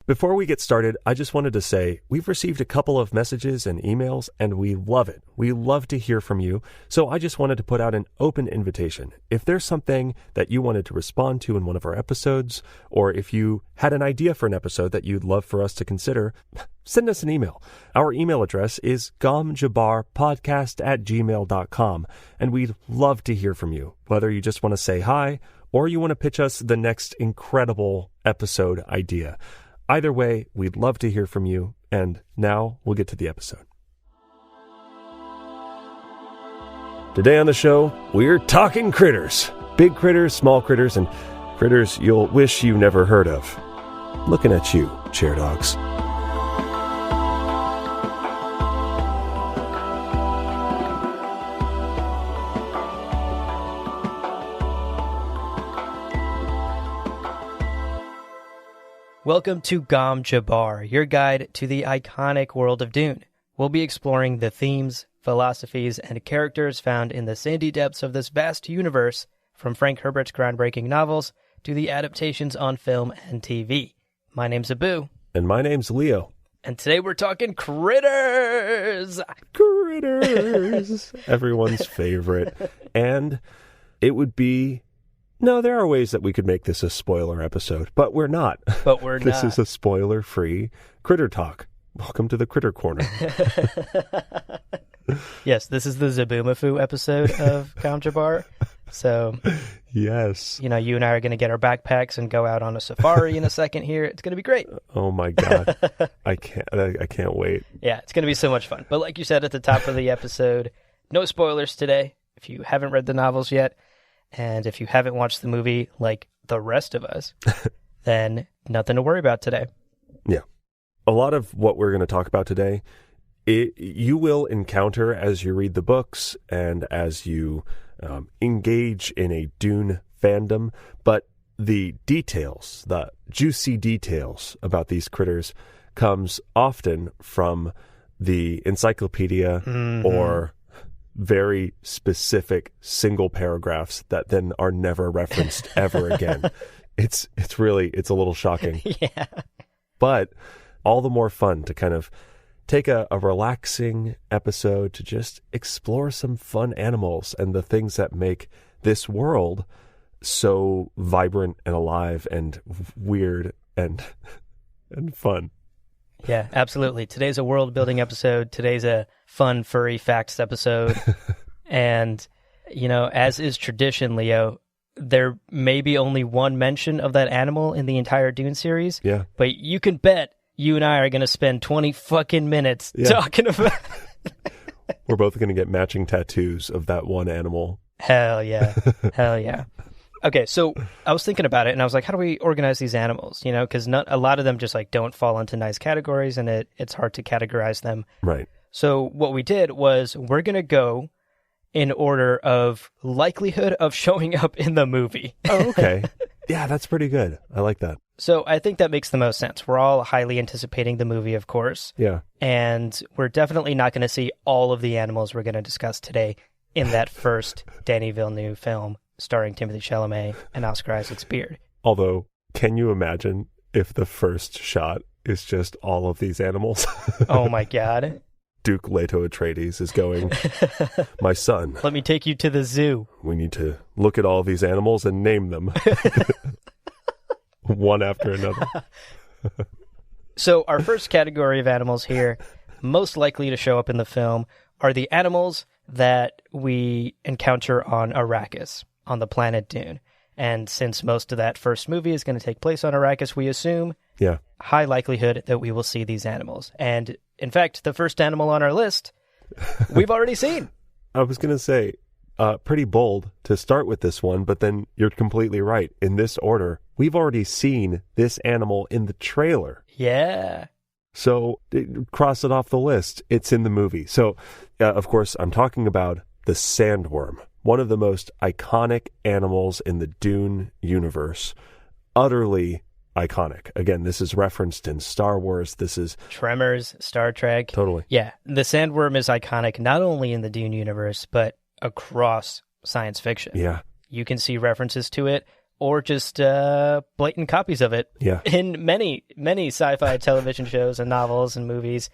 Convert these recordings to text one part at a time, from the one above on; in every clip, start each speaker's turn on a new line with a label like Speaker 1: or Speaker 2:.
Speaker 1: Before we get started, I just wanted to say we've received a couple of messages and emails, and we love it. We love to hear from you, so I just wanted to put out an open invitation. If there's something that you wanted to respond to in one of our episodes, or if you had an idea for an episode that you'd love for us to consider, send us an email. Our email address is gomjabarpodcast@gmail.com, and we'd love to hear from you, whether you just want to say hi, or you want to pitch us the next incredible episode idea. Either way, we'd love to hear from you, and now we'll get to the episode. Today on the show, we're talking critters. Big critters, small critters, and critters you'll wish you never heard of. Looking at you, chair dogs.
Speaker 2: Welcome to Gom Jabbar, your guide to the iconic world of Dune. We'll be exploring the themes, philosophies, and characters found in the sandy depths of this vast universe, from Frank Herbert's groundbreaking novels to the adaptations on film and TV. My name's Abu.
Speaker 1: And my name's Leo.
Speaker 2: And today we're talking critters!
Speaker 1: Critters! Everyone's favorite. And it would be... No, there are ways that we could make this a spoiler episode, but we're not.
Speaker 2: But we're
Speaker 1: This
Speaker 2: not.
Speaker 1: is a spoiler-free critter talk. Welcome to the Critter Corner.
Speaker 2: Yes, this is the Zaboomafoo episode of Gom Jabbar. So,
Speaker 1: Yes.
Speaker 2: you and I are going to get our backpacks and go out on a safari in a second here. It's going to be great.
Speaker 1: Oh my God. I can't wait.
Speaker 2: Yeah, it's going to be so much fun. But like you said at the top of the episode, no spoilers today. If you haven't read the novels yet, and if you haven't watched the movie like the rest of us, then nothing to worry about today.
Speaker 1: Yeah. A lot of what we're going to talk about today, you will encounter as you read the books and as you engage in a Dune fandom, but the details, the juicy details about these critters comes often from the encyclopedia or very specific single paragraphs that then are never referenced ever again. It's a little shocking.
Speaker 2: Yeah.
Speaker 1: But all the more fun to kind of take a relaxing episode to just explore some fun animals and the things that make this world so vibrant and alive and weird and fun.
Speaker 2: Yeah, absolutely. Today's a world-building episode. Today's a fun, furry facts episode. And, as is tradition, Leo, there may be only one mention of that animal in the entire Dune series.
Speaker 1: Yeah.
Speaker 2: But you can bet you and I are going to spend 20 fucking minutes talking about
Speaker 1: We're both going to get matching tattoos of that one animal.
Speaker 2: Hell yeah. Hell yeah. Okay, so I was thinking about it, and I was like, how do we organize these animals? Because a lot of them just don't fall into nice categories, and it's hard to categorize them.
Speaker 1: Right.
Speaker 2: So what we did was we're going to go in order of likelihood of showing up in the movie.
Speaker 1: Oh, okay. Yeah, that's pretty good. I like that.
Speaker 2: So I think that makes the most sense. We're all highly anticipating the movie, of course.
Speaker 1: Yeah.
Speaker 2: And we're definitely not going to see all of the animals we're going to discuss today in that first Denis Villeneuve film, starring Timothée Chalamet and Oscar Isaac's beard.
Speaker 1: Although, can you imagine if the first shot is just all of these animals?
Speaker 2: Oh my God.
Speaker 1: Duke Leto Atreides is going, my son.
Speaker 2: Let me take you to the zoo.
Speaker 1: We need to look at all these animals and name them. One after another.
Speaker 2: So our first category of animals here, most likely to show up in the film, are the animals that we encounter on Arrakis, on the planet Dune. And since most of that first movie is going to take place on Arrakis, we assume high likelihood that we will see these animals. And in fact, the first animal on our list, we've already seen.
Speaker 1: I was going to say, pretty bold to start with this one, but then you're completely right. In this order, we've already seen this animal in the trailer.
Speaker 2: Yeah.
Speaker 1: So cross it off the list. It's in the movie. So, of course, I'm talking about the sandworm, one of the most iconic animals in the Dune universe. Utterly iconic. Again, this is referenced in Star Wars. This is
Speaker 2: Tremors, Star Trek.
Speaker 1: Totally.
Speaker 2: Yeah. The sandworm is iconic not only in the Dune universe, but across science fiction.
Speaker 1: Yeah.
Speaker 2: You can see references to it or just blatant copies of it in many, many sci-fi television shows and novels and movies.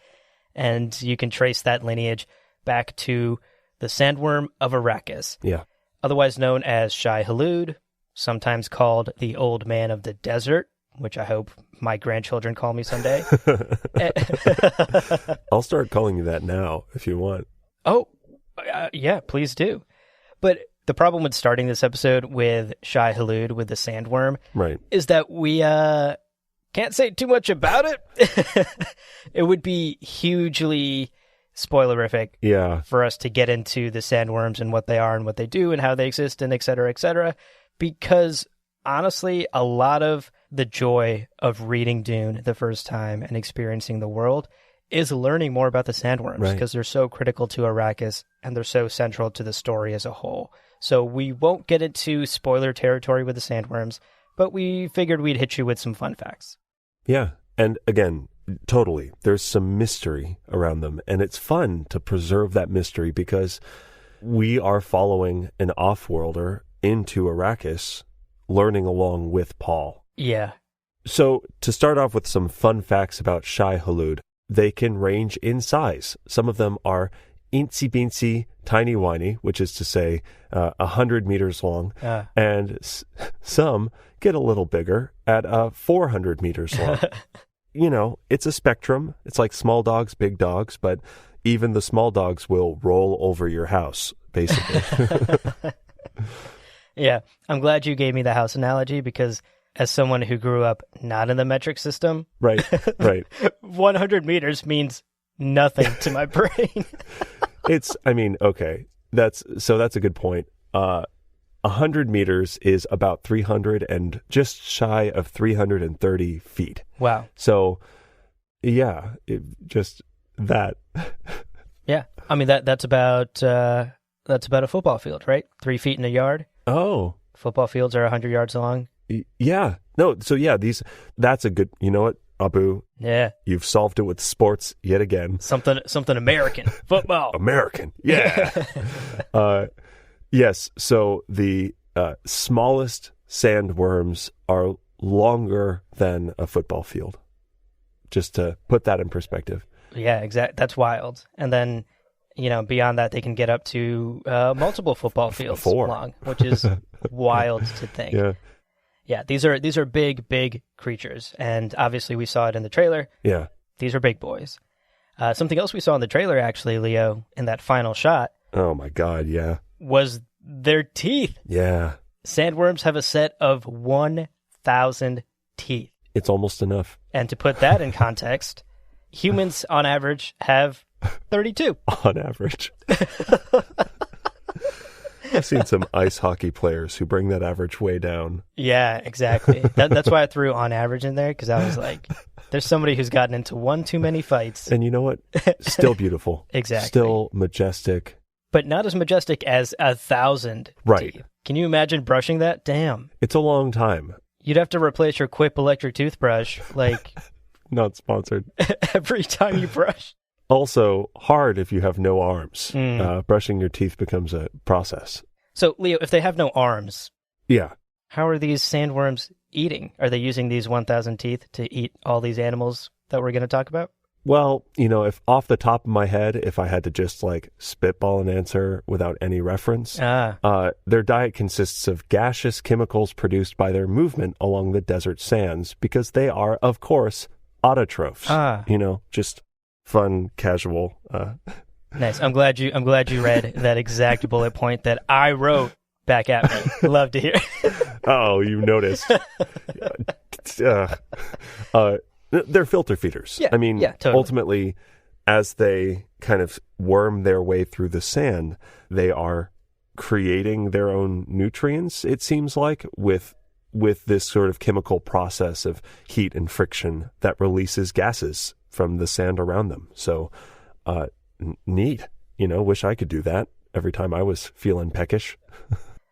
Speaker 2: And you can trace that lineage back to the sandworm of Arrakis, otherwise known as Shai-Hulud, sometimes called the Old Man of the Desert, which I hope my grandchildren call me someday.
Speaker 1: I'll start calling you that now if you want.
Speaker 2: Oh, yeah, please do. But the problem with starting this episode with Shai-Hulud, with the sandworm, is that we can't say too much about it. It would be hugely spoilerific for us to get into the sandworms and what they are and what they do and how they exist and et cetera, because honestly, a lot of the joy of reading Dune the first time and experiencing the world is learning more about the sandworms, because they're so critical to Arrakis and they're so central to the story as a whole. So we won't get into spoiler territory with the sandworms, but we figured we'd hit you with some fun facts. Yeah,
Speaker 1: and again, totally, there's some mystery around them, and it's fun to preserve that mystery because we are following an off-worlder into Arrakis, learning along with Paul.
Speaker 2: Yeah.
Speaker 1: So, to start off with some fun facts about Shai-Hulud, they can range in size. Some of them are incy-beansy, tiny-whiny, which is to say 100 meters long, and some get a little bigger at 400 meters long. You know, it's a spectrum. It's like small dogs, big dogs, but even the small dogs will roll over your house, basically.
Speaker 2: Yeah, I'm glad you gave me the house analogy, because as someone who grew up not in the metric system,
Speaker 1: right,
Speaker 2: 100 meters means nothing to my brain.
Speaker 1: Okay, that's a good point. 100 meters is about 300 and just shy of 330 feet.
Speaker 2: Wow.
Speaker 1: So, yeah, just that.
Speaker 2: Yeah, I mean that's about a football field, right? 3 feet in a yard.
Speaker 1: Oh,
Speaker 2: football fields are 100 yards long.
Speaker 1: Yeah. No. So yeah, that's a good. You know what, Abu?
Speaker 2: Yeah.
Speaker 1: You've solved it with sports yet again.
Speaker 2: Something American football.
Speaker 1: American. Yeah. Yes. So the smallest sandworms are longer than a football field. Just to put that in perspective.
Speaker 2: Yeah, exactly. That's wild. And then, beyond that, they can get up to multiple football fields long, which is wild to think.
Speaker 1: Yeah.
Speaker 2: Yeah, these are big, big creatures, and obviously we saw it in the trailer.
Speaker 1: Yeah.
Speaker 2: These are big boys. Something else we saw in the trailer, actually, Leo, in that final shot.
Speaker 1: Oh my God, yeah.
Speaker 2: Was their teeth.
Speaker 1: Yeah.
Speaker 2: Sandworms have a set of 1,000 teeth.
Speaker 1: It's almost enough.
Speaker 2: And to put that in context, humans on average have 32.
Speaker 1: On average. I've seen some ice hockey players who bring that average way down.
Speaker 2: Yeah, exactly. That's why I threw on average in there, because I was like, there's somebody who's gotten into one too many fights.
Speaker 1: And you know what? Still beautiful.
Speaker 2: Exactly.
Speaker 1: Still majestic.
Speaker 2: But not as majestic as 1,000
Speaker 1: right.
Speaker 2: teeth. Can you imagine brushing that? Damn.
Speaker 1: It's a long time.
Speaker 2: You'd have to replace your Quip electric toothbrush,
Speaker 1: Not sponsored.
Speaker 2: every time you brush.
Speaker 1: Also, hard if you have no arms. Brushing your teeth becomes a process.
Speaker 2: So, Leo, if they have no arms,
Speaker 1: yeah,
Speaker 2: how are these sandworms eating? Are they using these 1,000 teeth to eat all these animals that we're going to talk about?
Speaker 1: Well, if off the top of my head, if I had to just spitball an answer without any reference, their diet consists of gaseous chemicals produced by their movement along the desert sands, because they are, of course, autotrophs. Just fun, casual.
Speaker 2: Nice. I'm glad you read that exact bullet point that I wrote back at me. Love to hear.
Speaker 1: Oh, you noticed. They're filter feeders.
Speaker 2: Yeah, totally.
Speaker 1: Ultimately, as they kind of worm their way through the sand, they are creating their own nutrients, it seems like, with this sort of chemical process of heat and friction that releases gases from the sand around them. So, neat. Wish I could do that every time I was feeling peckish.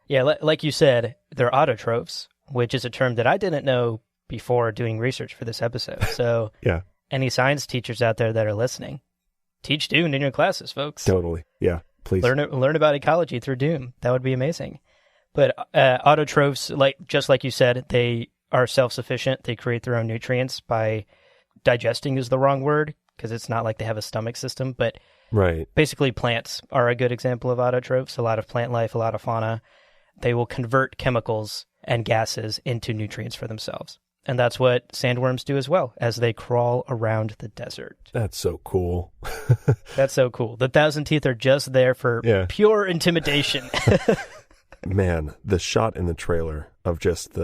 Speaker 2: Yeah, like you said, they're autotrophs, which is a term that I didn't know before doing research for this episode. So,
Speaker 1: yeah.
Speaker 2: Any science teachers out there that are listening, teach Dune in your classes, folks.
Speaker 1: Totally. Yeah, please.
Speaker 2: Learn about ecology through Dune. That would be amazing. But autotrophs, just like you said, they are self-sufficient. They create their own nutrients by digesting is the wrong word because it's not like they have a stomach system. But
Speaker 1: Right.
Speaker 2: basically plants are a good example of autotrophs. A lot of plant life, a lot of fauna. They will convert chemicals and gases into nutrients for themselves. And that's what sandworms do as well as they crawl around the desert.
Speaker 1: That's so cool.
Speaker 2: That's so cool. The 1,000 teeth are just there for pure intimidation.
Speaker 1: Man, the shot in the trailer of just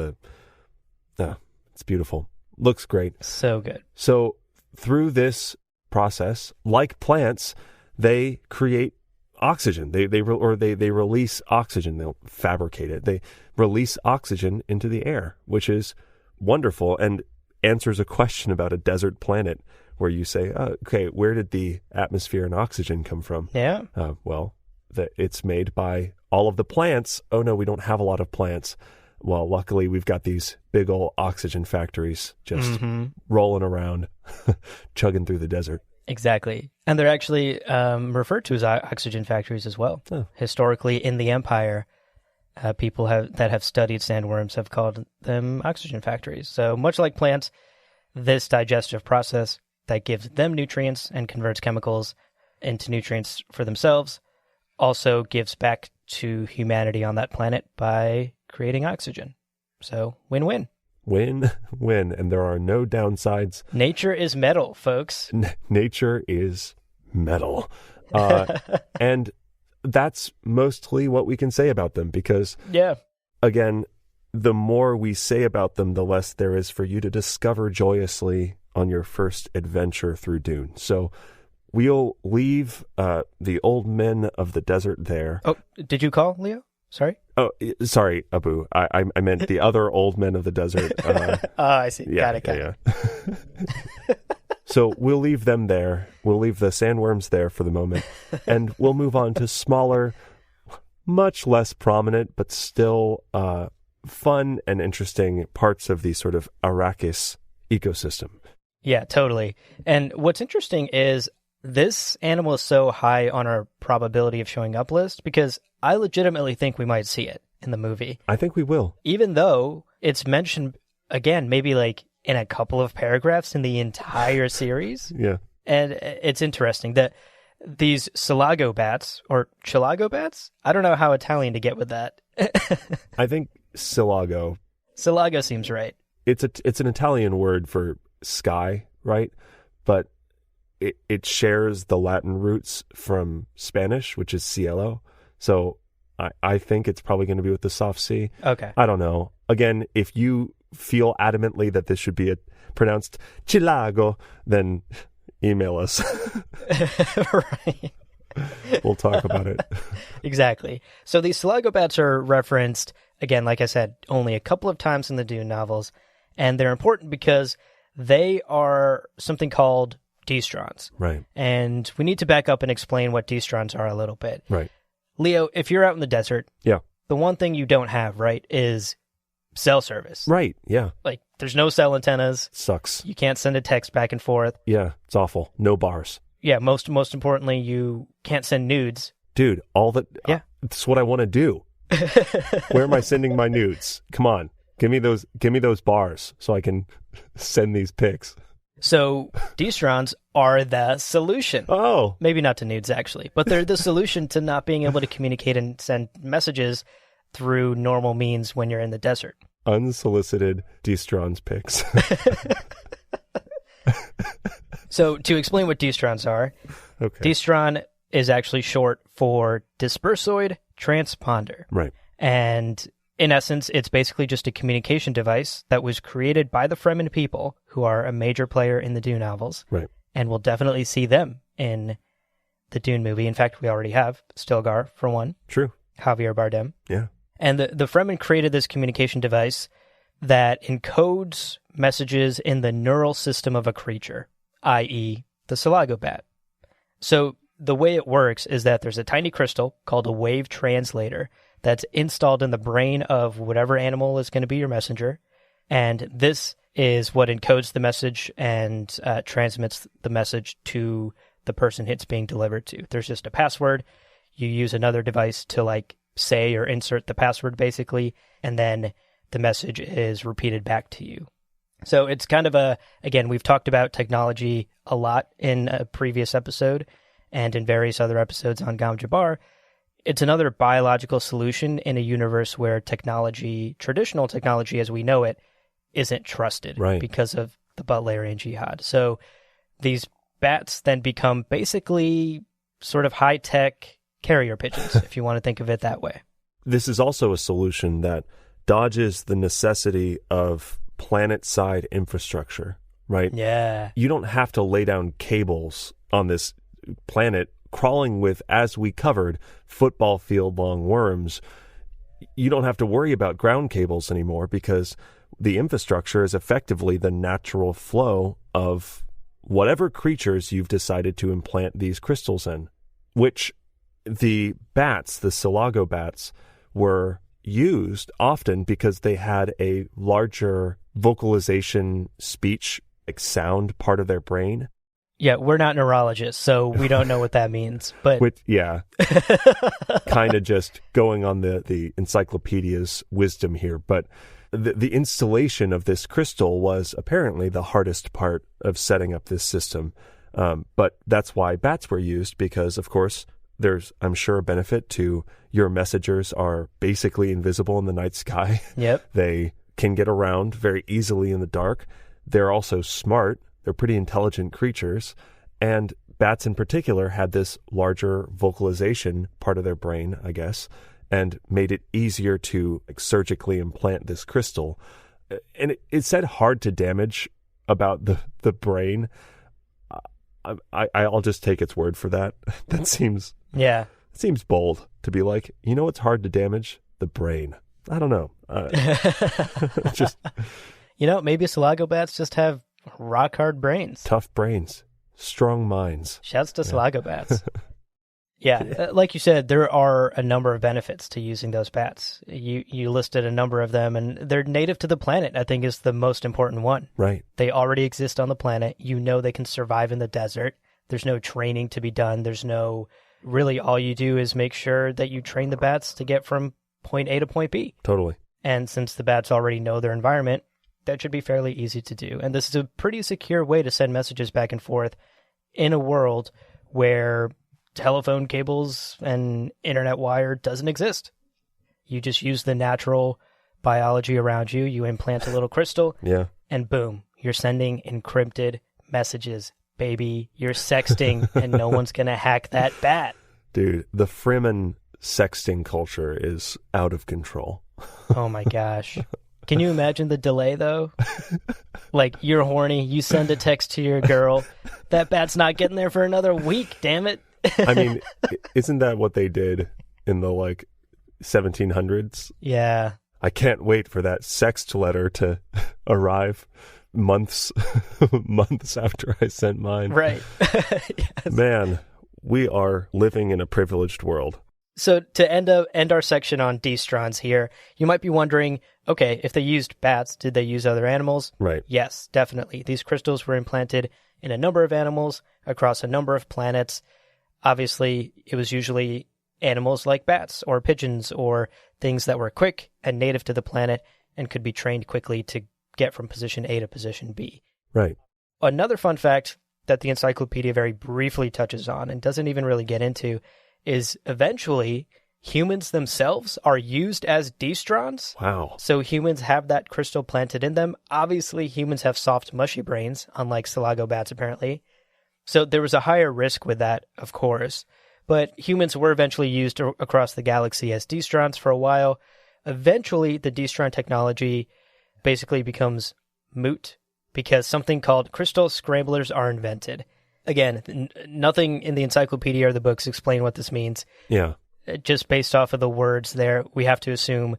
Speaker 1: it's beautiful. Looks great.
Speaker 2: So good.
Speaker 1: So through this process, like plants, they create oxygen. They release oxygen. They'll fabricate it. They release oxygen into the air, which is wonderful and answers a question about a desert planet where you say, okay, where did the atmosphere and oxygen come from?
Speaker 2: Yeah.
Speaker 1: It's made by all of the plants. Oh no, we don't have a lot of plants. Well, luckily we've got these big old oxygen factories just rolling around, chugging through the desert.
Speaker 2: Exactly. And they're actually referred to as oxygen factories as well.
Speaker 1: Oh.
Speaker 2: Historically in the empire, people that have studied sandworms have called them oxygen factories. So much like plants, this digestive process that gives them nutrients and converts chemicals into nutrients for themselves also gives back to humanity on that planet by creating oxygen. So win-win.
Speaker 1: Win-win, and there are no downsides.
Speaker 2: Nature is metal, folks.
Speaker 1: Nature is metal. And that's mostly what we can say about them because, again, the more we say about them, the less there is for you to discover joyously on your first adventure through Dune. So we'll leave the old men of the desert there.
Speaker 2: Oh, did you call, Leo? Sorry?
Speaker 1: Oh, sorry, Abu. I meant the other old men of the desert.
Speaker 2: I see.
Speaker 1: Yeah,
Speaker 2: Got it.
Speaker 1: Yeah. So we'll leave them there. We'll leave the sandworms there for the moment. And we'll move on to smaller, much less prominent, but still fun and interesting parts of the sort of Arrakis ecosystem.
Speaker 2: Yeah, totally. And what's interesting is this animal is so high on our probability of showing up list because I legitimately think we might see it in the movie.
Speaker 1: I think we will.
Speaker 2: Even though it's mentioned, again, maybe like in a couple of paragraphs in the entire series.
Speaker 1: Yeah.
Speaker 2: And it's interesting that these Silago bats, or Chilago bats? I don't know how Italian to get with that.
Speaker 1: I think Silago.
Speaker 2: Silago seems right.
Speaker 1: It's an Italian word for sky, right? But it shares the Latin roots from Spanish, which is cielo. So I think it's probably going to be with the soft C.
Speaker 2: Okay.
Speaker 1: I don't know. Again, if you feel adamantly that this should be pronounced Chilago, then email us.
Speaker 2: Right.
Speaker 1: We'll talk about it.
Speaker 2: Exactly. So these Silago bats are referenced, again, like I said, only a couple of times in the Dune novels. And they're important because they are something called destrons.
Speaker 1: Right.
Speaker 2: And we need to back up and explain what destrons are a little bit.
Speaker 1: Right.
Speaker 2: Leo, if you're out in the desert, the one thing you don't have, right, is cell service.
Speaker 1: Right, yeah.
Speaker 2: Like, there's no cell antennas.
Speaker 1: Sucks.
Speaker 2: You can't send a text back and forth.
Speaker 1: Yeah, it's awful. No bars.
Speaker 2: Yeah, most importantly, you can't send nudes.
Speaker 1: Dude, that's what I want to do. Where am I sending my nudes? Come on. Give me those bars so I can send these pics.
Speaker 2: So destrons are the solution.
Speaker 1: Oh.
Speaker 2: Maybe not to nudes, actually, but they're the solution to not being able to communicate and send messages through normal means when you're in the desert.
Speaker 1: Unsolicited destrons pics.
Speaker 2: So to explain what destrons are,
Speaker 1: okay.
Speaker 2: Destron is actually short for dispersoid transponder.
Speaker 1: Right.
Speaker 2: And in essence, it's basically just a communication device that was created by the Fremen people, who are a major player in the Dune novels.
Speaker 1: Right.
Speaker 2: And we'll definitely see them in the Dune movie. In fact, we already have Stilgar, for one.
Speaker 1: True.
Speaker 2: Javier Bardem.
Speaker 1: Yeah.
Speaker 2: And the Fremen created this communication device that encodes messages in the neural system of a creature, i.e. the Silago bat. So the way it works is that there's a tiny crystal called a wave translator that's installed in the brain of whatever animal is going to be your messenger. And this is what encodes the message and transmits the message to the person it's being delivered to. There's just a password. You use another device to say or insert the password, basically, and then the message is repeated back to you. So it's kind of again, we've talked about technology a lot in a previous episode and in various other episodes on Gom Jabbar. It's another biological solution in a universe where technology, traditional technology as we know it, isn't trusted because of the Butlerian Jihad. So these bats then become basically sort of high-tech carrier pigeons, if you want to think of it that way.
Speaker 1: This is also a solution that dodges the necessity of planet-side infrastructure, right?
Speaker 2: Yeah.
Speaker 1: You don't have to lay down cables on this planet crawling with, as we covered, football field long worms. You don't have to worry about ground cables anymore because the infrastructure is effectively the natural flow of whatever creatures you've decided to implant these crystals in, which the bats, the Silago bats, were used often because they had a larger vocalization, speech, like sound part of their brain.
Speaker 2: Yeah, we're not neurologists, so we don't know what that means. But
Speaker 1: kind of just going on the encyclopedia's wisdom here. But the installation of this crystal was apparently the hardest part of setting up this system. But that's why bats were used, because, of course, there's, I'm sure, a benefit to your messengers are basically invisible in the night sky.
Speaker 2: Yep.
Speaker 1: They can get around very easily in the dark. They're also smart. They're pretty intelligent creatures. And bats in particular had this larger vocalization part of their brain, I guess, and made it easier to surgically implant this crystal. And it said hard to damage about the brain. I'll just take its word for that. That seems bold to be like, you know what's hard to damage? The brain. I don't know. Just
Speaker 2: maybe Silago bats just have rock hard brains.
Speaker 1: Tough brains. Strong minds.
Speaker 2: Shouts to Silago bats. Yeah, like you said, there are a number of benefits to using those bats. You listed a number of them, and they're native to the planet, I think, is the most important one.
Speaker 1: Right.
Speaker 2: They already exist on the planet. You know they can survive in the desert. There's no training to be done. Really all you do is make sure that you train the bats to get from point A to point B.
Speaker 1: Totally.
Speaker 2: And since the bats already know their environment, that should be fairly easy to do. And this is a pretty secure way to send messages back and forth in a world where telephone cables and internet wire doesn't exist. You just use the natural biology around you. You implant a little crystal, and boom, you're sending encrypted messages, baby. You're sexting, and no one's going to hack that bat.
Speaker 1: Dude, the Fremen sexting culture is out of control.
Speaker 2: Oh my gosh. Can you imagine the delay, though? Like, you're horny, you send a text to your girl, that bat's not getting there for another week, damn it.
Speaker 1: I mean, isn't that what they did in the 1700s?
Speaker 2: Yeah.
Speaker 1: I can't wait for that sext letter to arrive months after I sent mine.
Speaker 2: Right. Yes.
Speaker 1: Man, we are living in a privileged world.
Speaker 2: So to end our section on D-strons here, you might be wondering, okay, if they used bats, did they use other animals?
Speaker 1: Right.
Speaker 2: Yes, definitely. These crystals were implanted in a number of animals across a number of planets. Obviously, it was usually animals like bats or pigeons or things that were quick and native to the planet and could be trained quickly to get from position A to position B.
Speaker 1: Right.
Speaker 2: Another fun fact that the encyclopedia very briefly touches on and doesn't even really get into is eventually humans themselves are used as D-strons.
Speaker 1: Wow.
Speaker 2: So humans have that crystal planted in them. Obviously, humans have soft, mushy brains, unlike Silago bats, apparently. So there was a higher risk with that, of course. But humans were eventually used across the galaxy as D-strons for a while. Eventually, the D-stron technology basically becomes moot because something called crystal scramblers are invented. Again, nothing in the encyclopedia or the books explain what this means.
Speaker 1: Yeah.
Speaker 2: Just based off of the words there, we have to assume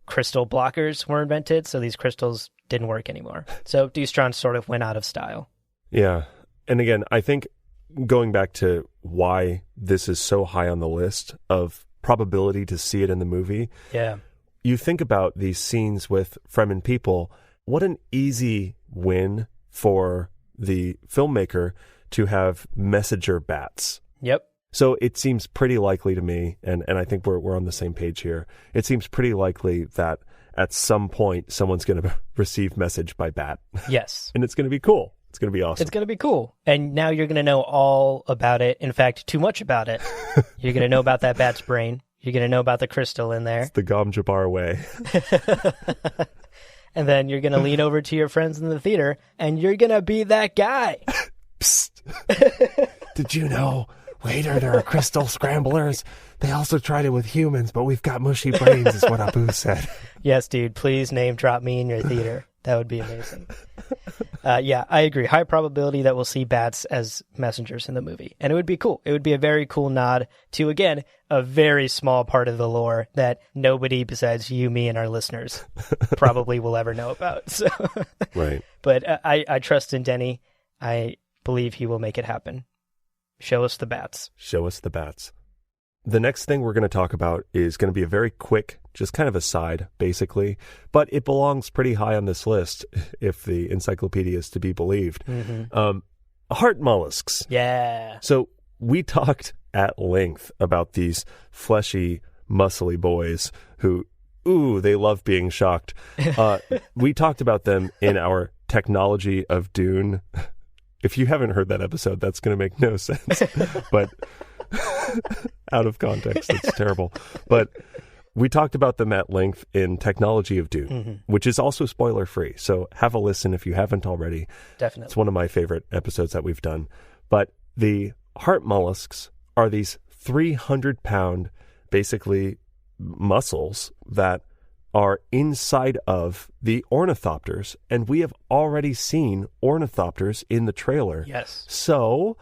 Speaker 2: crystal blockers were invented, so these crystals didn't work anymore. So D-strons sort of went out of style.
Speaker 1: Yeah. And again, I think going back to why this is so high on the list of probability to see it in the movie.
Speaker 2: Yeah.
Speaker 1: You think about these scenes with Fremen people, what an easy win for the filmmaker to have messenger bats.
Speaker 2: Yep.
Speaker 1: So it seems pretty likely to me, and I think we're on the same page here. It seems pretty likely that at some point someone's going to receive message by bat.
Speaker 2: Yes.
Speaker 1: And it's going to be cool. It's going to be awesome.
Speaker 2: It's going to be cool. And now you're going to know all about it. In fact, too much about it. You're going to know about that bat's brain. You're going to know about the crystal in there.
Speaker 1: It's the Gom Jabbar way.
Speaker 2: And then you're going to lean over to your friends in the theater, and you're going to be that guy.
Speaker 1: Psst. Did you know, waiter, there are crystal scramblers? They also tried it with humans, but we've got mushy brains, is what Abu said.
Speaker 2: Yes, dude, please name drop me in your theater. That would be amazing. Yeah, I agree. High probability that we'll see bats as messengers in the movie. And it would be cool. It would be a very cool nod to, again, a very small part of the lore that nobody besides you, me, and our listeners probably will ever know about. So.
Speaker 1: Right.
Speaker 2: But I trust in Denny. I believe he will make it happen. Show us the bats.
Speaker 1: Show us the bats. The next thing we're going to talk about is going to be a very quick, just kind of a side, basically, but it belongs pretty high on this list, if the encyclopedia is to be believed. Mm-hmm. Heart mollusks.
Speaker 2: Yeah.
Speaker 1: So we talked at length about these fleshy, muscly boys who, they love being shocked. We talked about them in our Technology of Dune. If you haven't heard that episode, that's going to make no sense. But out of context, it's terrible. But we talked about them at length in Technology of Dune, which is also spoiler free. So have a listen if you haven't already.
Speaker 2: Definitely.
Speaker 1: It's one of my favorite episodes that we've done. But the heart mollusks are these 300-pound, basically, muscles that are inside of the ornithopters. And we have already seen ornithopters in the trailer.
Speaker 2: Yes.
Speaker 1: So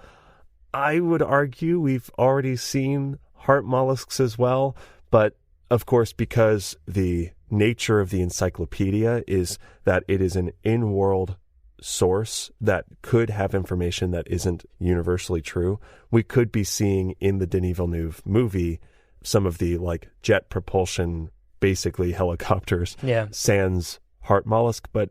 Speaker 1: I would argue we've already seen heart mollusks as well, but of course, because the nature of the encyclopedia is that it is an in-world source that could have information that isn't universally true, we could be seeing in the Denis Villeneuve movie some of the jet propulsion, basically helicopters, sans heart mollusk. But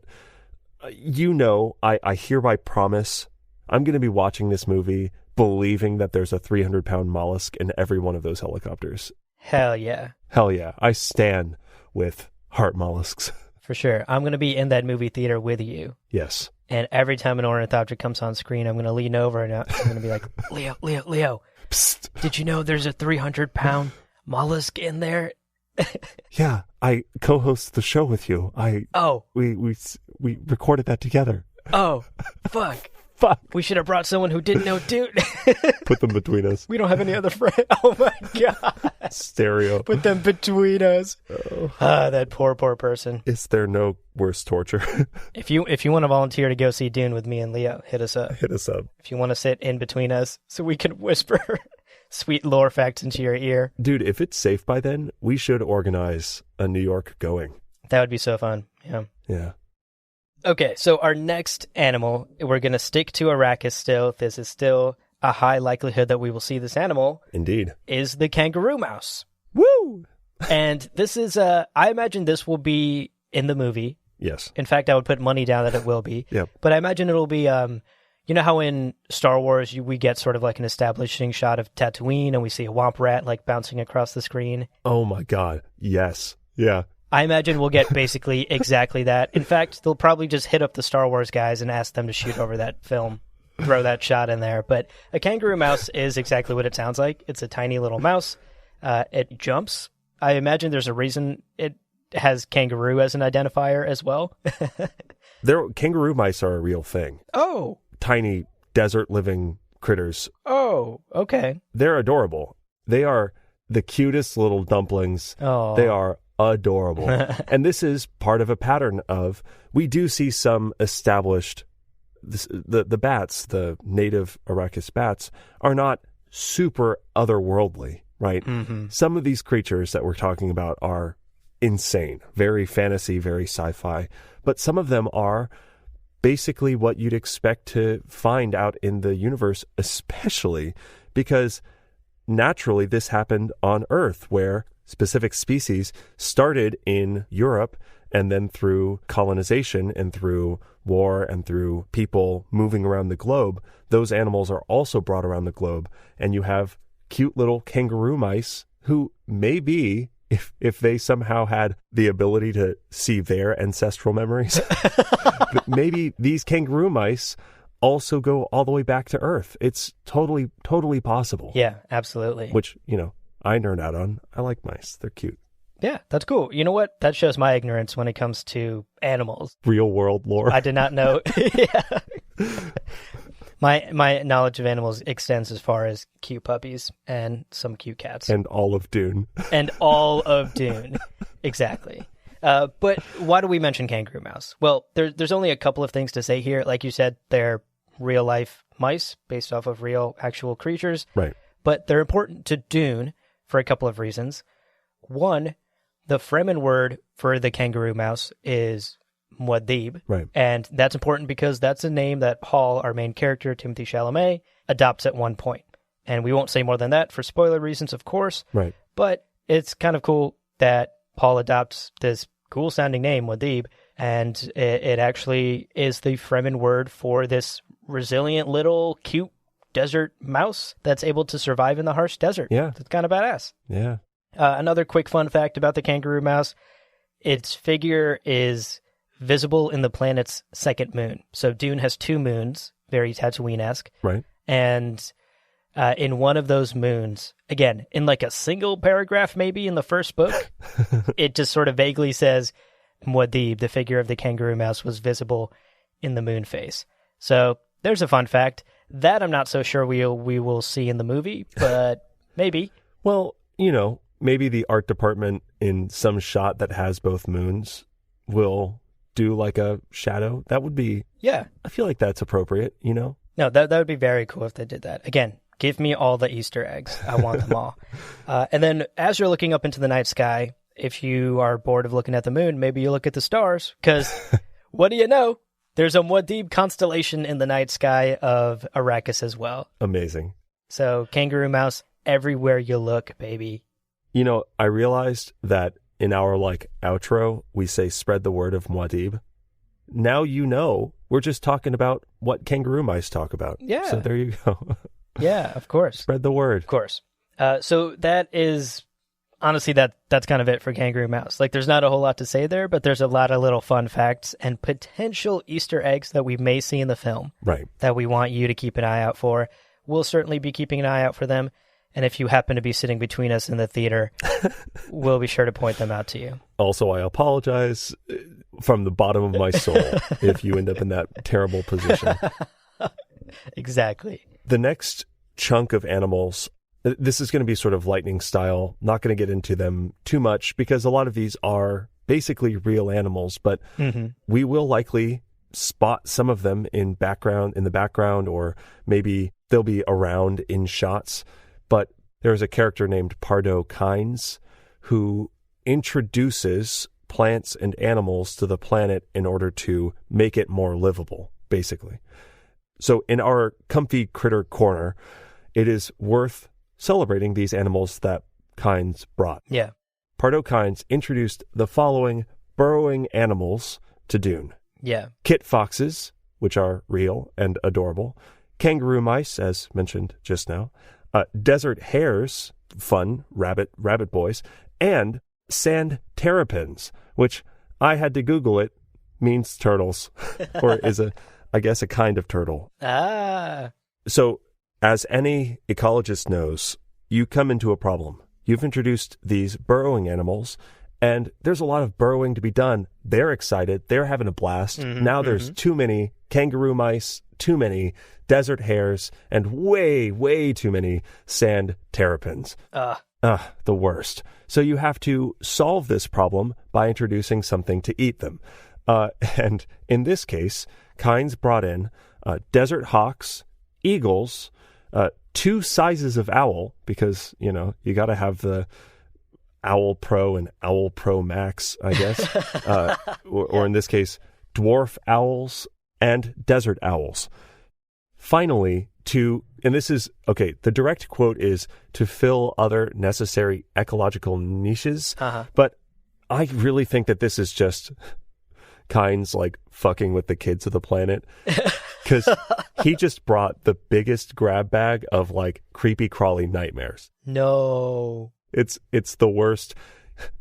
Speaker 1: I hereby promise I'm going to be watching this movie believing that there's a 300-pound mollusk in every one of those helicopters.
Speaker 2: Hell yeah.
Speaker 1: Hell yeah. I stand with heart mollusks.
Speaker 2: For sure. I'm going to be in that movie theater with you.
Speaker 1: Yes.
Speaker 2: And every time an ornithopter comes on screen, I'm going to lean over and I'm going to be like, Leo,
Speaker 1: Psst.
Speaker 2: Did you know there's a 300-pound mollusk in there?
Speaker 1: Yeah, I co-host the show with you. We recorded that together.
Speaker 2: Oh, fuck. We should have brought someone who didn't know Dune.
Speaker 1: Put them between us.
Speaker 2: We don't have any other friends. Oh my god.
Speaker 1: Stereo.
Speaker 2: Put them between us.
Speaker 1: Oh.
Speaker 2: That poor person.
Speaker 1: Is there no worse torture?
Speaker 2: If you want to volunteer to go see Dune with me and Leo, hit us up. If you want to sit in between us so we can whisper sweet lore facts into your ear.
Speaker 1: Dude, if it's safe by then, we should organize a New York going.
Speaker 2: That would be so fun. Yeah.
Speaker 1: Yeah.
Speaker 2: Okay, so our next animal, we're going to stick to Arrakis still. This is still a high likelihood that we will see this animal.
Speaker 1: Indeed.
Speaker 2: Is the kangaroo mouse.
Speaker 1: Woo!
Speaker 2: And this is, I imagine this will be in the movie.
Speaker 1: Yes.
Speaker 2: In fact, I would put money down that it will be.
Speaker 1: Yep.
Speaker 2: But I imagine it'll be, you know how in Star Wars we get sort of like an establishing shot of Tatooine and we see a womp rat bouncing across the screen?
Speaker 1: Oh my god. Yes. Yeah.
Speaker 2: I imagine we'll get basically exactly that. In fact, they'll probably just hit up the Star Wars guys and ask them to shoot over that film, throw that shot in there. But a kangaroo mouse is exactly what it sounds like. It's a tiny little mouse. It jumps. I imagine there's a reason it has kangaroo as an identifier as well.
Speaker 1: Kangaroo mice are a real thing.
Speaker 2: Oh.
Speaker 1: Tiny desert-living critters.
Speaker 2: Oh, okay.
Speaker 1: They're adorable. They are the cutest little dumplings.
Speaker 2: Oh.
Speaker 1: They are adorable. And this is part of a pattern of, we do see some established, the bats, the native Arrakis bats, are not super otherworldly, right? Mm-hmm. Some of these creatures that we're talking about are insane, very fantasy, very sci-fi, but some of them are basically what you'd expect to find out in the universe, especially because naturally this happened on Earth, where specific species started in Europe, and then through colonization and through war and through people moving around the globe, those animals are also brought around the globe, and you have cute little kangaroo mice who maybe, if they somehow had the ability to see their ancestral memories, maybe these kangaroo mice also go all the way back to Earth. It's totally possible.
Speaker 2: Yeah, absolutely.
Speaker 1: Which, I nerd out on. I like mice. They're cute.
Speaker 2: Yeah, that's cool. You know what? That shows my ignorance when it comes to animals.
Speaker 1: Real world lore.
Speaker 2: I did not know. Yeah. My knowledge of animals extends as far as cute puppies and some cute cats.
Speaker 1: And all of Dune.
Speaker 2: And all of Dune. Exactly. But why do we mention kangaroo mouse? Well, there's only a couple of things to say here. Like you said, they're real life mice based off of real actual creatures.
Speaker 1: Right.
Speaker 2: But they're important to Dune for a couple of reasons. One, the Fremen word for the kangaroo mouse is Muad'Dib.
Speaker 1: Right.
Speaker 2: And that's important because that's a name that Hall, our main character, Timothée Chalamet, adopts at one point. And we won't say more than that for spoiler reasons, of course.
Speaker 1: Right.
Speaker 2: But it's kind of cool that Paul adopts this cool-sounding name, Muad'Dib, and it actually is the Fremen word for this resilient little cute desert mouse that's able to survive in the harsh desert.
Speaker 1: Yeah.
Speaker 2: It's kind of badass.
Speaker 1: Yeah.
Speaker 2: Another quick fun fact about the kangaroo mouse, its figure is visible in the planet's second moon. So Dune has 2 moons, very Tatooine-esque.
Speaker 1: Right.
Speaker 2: And in one of those moons, again, in like a single paragraph maybe in the first book, it just sort of vaguely says Muad'Dib, the figure of the kangaroo mouse, was visible in the moon phase. So there's a fun fact. That I'm not so sure we will see in the movie, but maybe.
Speaker 1: Well, maybe the art department in some shot that has both moons will do like a shadow. That would be...
Speaker 2: Yeah.
Speaker 1: I feel like that's appropriate,
Speaker 2: No, that would be very cool if they did that. Again, give me all the Easter eggs. I want them all. And then as you're looking up into the night sky, if you are bored of looking at the moon, maybe you look at the stars, because what do you know? There's a Muad'Dib constellation in the night sky of Arrakis as well.
Speaker 1: Amazing.
Speaker 2: So kangaroo mouse everywhere you look, baby.
Speaker 1: I realized that in our outro, we say spread the word of Muad'Dib. Now we're just talking about what kangaroo mice talk about.
Speaker 2: Yeah.
Speaker 1: So there you go.
Speaker 2: Yeah, of course.
Speaker 1: Spread the word.
Speaker 2: Of course. So that is, honestly, that's kind of it for kangaroo mouse. There's not a whole lot to say there, but there's a lot of little fun facts and potential Easter eggs that we may see in the film.
Speaker 1: Right.
Speaker 2: That we want you to keep an eye out for. We'll certainly be keeping an eye out for them. And if you happen to be sitting between us in the theater, we'll be sure to point them out to you.
Speaker 1: Also, I apologize from the bottom of my soul if you end up in that terrible position.
Speaker 2: Exactly.
Speaker 1: The next chunk of animals, this is going to be sort of lightning style. Not going to get into them too much because a lot of these are basically real animals, but we will likely spot some of them in the background, or maybe they'll be around in shots. But there's a character named Pardo Kynes who introduces plants and animals to the planet in order to make it more livable, basically. So in our comfy critter corner, it is worth celebrating these animals that Kynes brought.
Speaker 2: Yeah.
Speaker 1: Pardo Kynes introduced the following burrowing animals to Dune.
Speaker 2: Yeah.
Speaker 1: Kit foxes, which are real and adorable. Kangaroo mice, as mentioned just now. Desert hares, fun, rabbit boys, and sand terrapins, which I had to Google it, means turtles, or is I guess a kind of turtle.
Speaker 2: Ah.
Speaker 1: So, as any ecologist knows, you come into a problem. You've introduced these burrowing animals, and there's a lot of burrowing to be done. They're excited. They're having a blast. Now there's too many kangaroo mice, too many desert hares, and way, way too many sand terrapins. The worst. So you have to solve this problem by introducing something to eat them. And in this case, Kynes brought in desert hawks, eagles, 2 sizes of owl, because, you got to have the Owl Pro and Owl Pro Max, I guess. Or in this case, dwarf owls and desert owls. Finally, and this is, the direct quote is to fill other necessary ecological niches. But I really think that this is just Kynes fucking with the kids of the planet. because he just brought the biggest grab bag of like creepy crawly nightmares.
Speaker 2: No.
Speaker 1: It's the worst.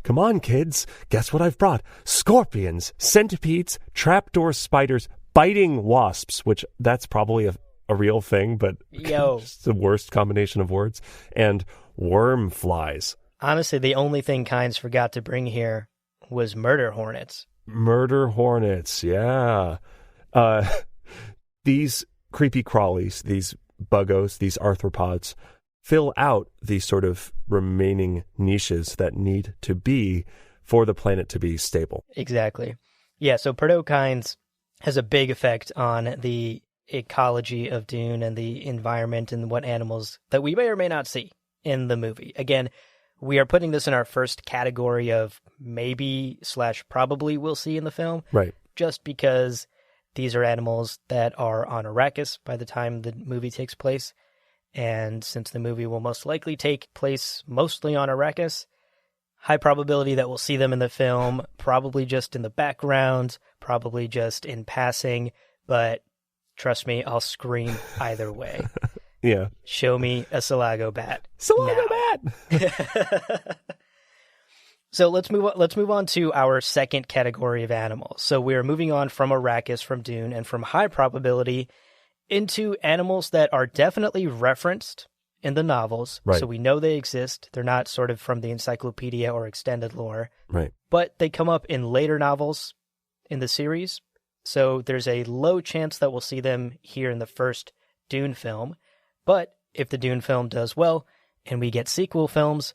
Speaker 1: Come on, kids. Guess what I've brought? Scorpions, centipedes, trapdoor spiders, biting wasps, which that's probably a real thing, but it's the worst combination of words, and worm flies.
Speaker 2: Honestly, the only thing Kynes forgot to bring here was murder hornets.
Speaker 1: Murder hornets, yeah. These creepy crawlies, these buggos, these arthropods, fill out these sort of remaining niches that need to be for the planet to be stable.
Speaker 2: Exactly. Yeah, so Proto-Kynes has a big effect on the ecology of Dune and the environment and what animals that we may or may not see in the movie. Again, we are putting this in our first category of maybe/probably we'll see in the film.
Speaker 1: Right.
Speaker 2: Just because these are animals that are on Arrakis by the time the movie takes place. And since the movie will most likely take place mostly on Arrakis, high probability that we'll see them in the film, probably just in the background, probably just in passing, but trust me, I'll scream either way.
Speaker 1: Yeah.
Speaker 2: Show me a Salago bat.
Speaker 1: Salago bat!
Speaker 2: So let's move on to our second category of animals. So we're moving on from Arrakis, from Dune, and from high probability into animals that are definitely referenced in the novels.
Speaker 1: Right.
Speaker 2: So we know they exist. They're not sort of from the encyclopedia or extended lore.
Speaker 1: Right.
Speaker 2: But they come up in later novels in the series. So there's a low chance that we'll see them here in the first Dune film. But if the Dune film does well and we get sequel films,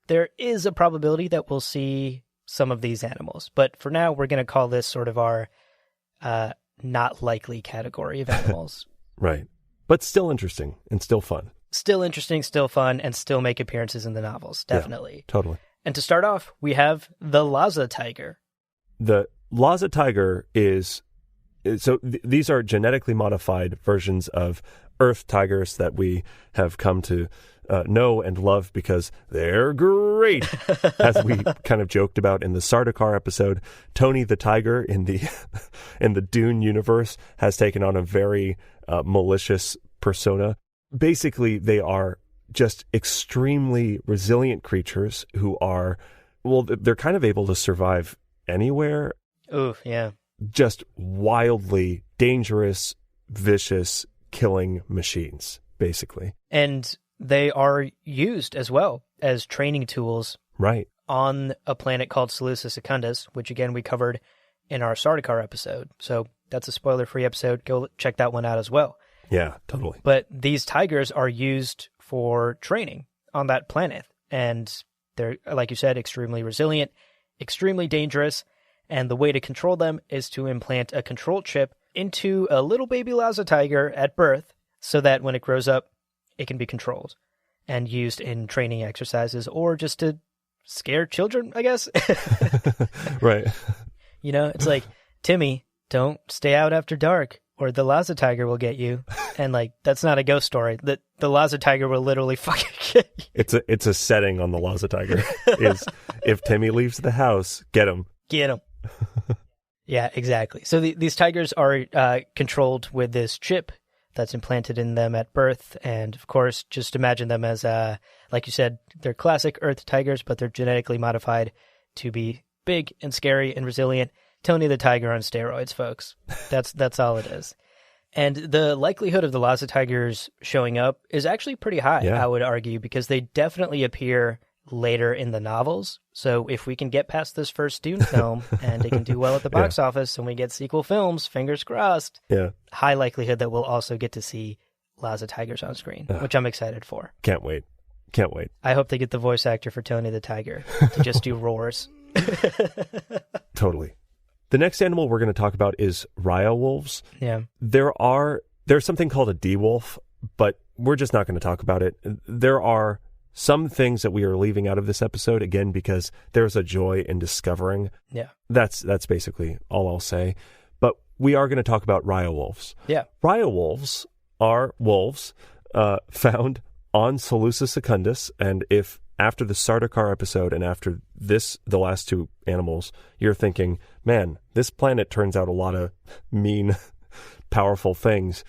Speaker 2: there is a probability that we'll see some of these animals. But for now, we're going to call this sort of our not likely category of animals.
Speaker 1: Right. But still interesting and still fun.
Speaker 2: Still interesting, still fun, and still make appearances in the novels. Definitely.
Speaker 1: Yeah, totally.
Speaker 2: And to start off, we have the Lhasa tiger.
Speaker 1: The Lhasa tiger is... So these are genetically modified versions of Earth tigers that we have come to know and love because they're great. As we kind of joked about in the Sardaukar episode, Tony the tiger in the Dune universe has taken on a very malicious persona. Basically, they are just extremely resilient creatures who are, well, they're kind of able to survive anywhere.
Speaker 2: Ooh, yeah.
Speaker 1: Just wildly dangerous, vicious, killing machines, basically.
Speaker 2: And they are used as well as training tools,
Speaker 1: right,
Speaker 2: on a planet called Seleucia Secundus, which again we covered in our Sardaukar episode. So that's a spoiler-free episode. Go check that one out as well.
Speaker 1: Yeah, totally.
Speaker 2: But these tigers are used for training on that planet. And they're, like you said, extremely resilient, extremely dangerous. And the way to control them is to implant a control chip into a little baby Lhasa tiger at birth so that when it grows up, it can be controlled and used in training exercises or just to scare children, I guess.
Speaker 1: Right.
Speaker 2: You know, it's like, Timmy, don't stay out after dark or the Lhasa tiger will get you. And like, that's not a ghost story. The Lhasa tiger will literally fucking get you.
Speaker 1: It's a setting on the Lhasa tiger. Is if Timmy leaves the house, get him.
Speaker 2: Get him. Yeah, exactly. So these tigers are controlled with this chip that's implanted in them at birth. And of course, just imagine them as, like you said, they're classic Earth tigers, but they're genetically modified to be big and scary and resilient. Tony the tiger on steroids, folks. That's all it is. And the likelihood of the Lhasa tigers showing up is actually pretty high, yeah. I would argue, because they definitely appear later in the novels. So if we can get past this first Dune film and it can do well at the box office and we get sequel films, fingers crossed, high likelihood that we'll also get to see Lhasa tigers on screen, which I'm excited for.
Speaker 1: Can't wait. I
Speaker 2: hope they get the voice actor for Tony the tiger to just do roars.
Speaker 1: Totally. The next animal we're going to talk about is rhya wolves.
Speaker 2: Yeah.
Speaker 1: There's something called a D-wolf, but we're just not going to talk about it. There are some things that we are leaving out of this episode, again, because there's a joy in discovering.
Speaker 2: Yeah.
Speaker 1: That's basically all I'll say. But we are going to talk about rhya wolves.
Speaker 2: Yeah.
Speaker 1: Rhya wolves are wolves found on Seleucia Secundus, and if after the Sardaukar episode and after the last two animals, you're thinking, man, this planet turns out a lot of mean powerful things,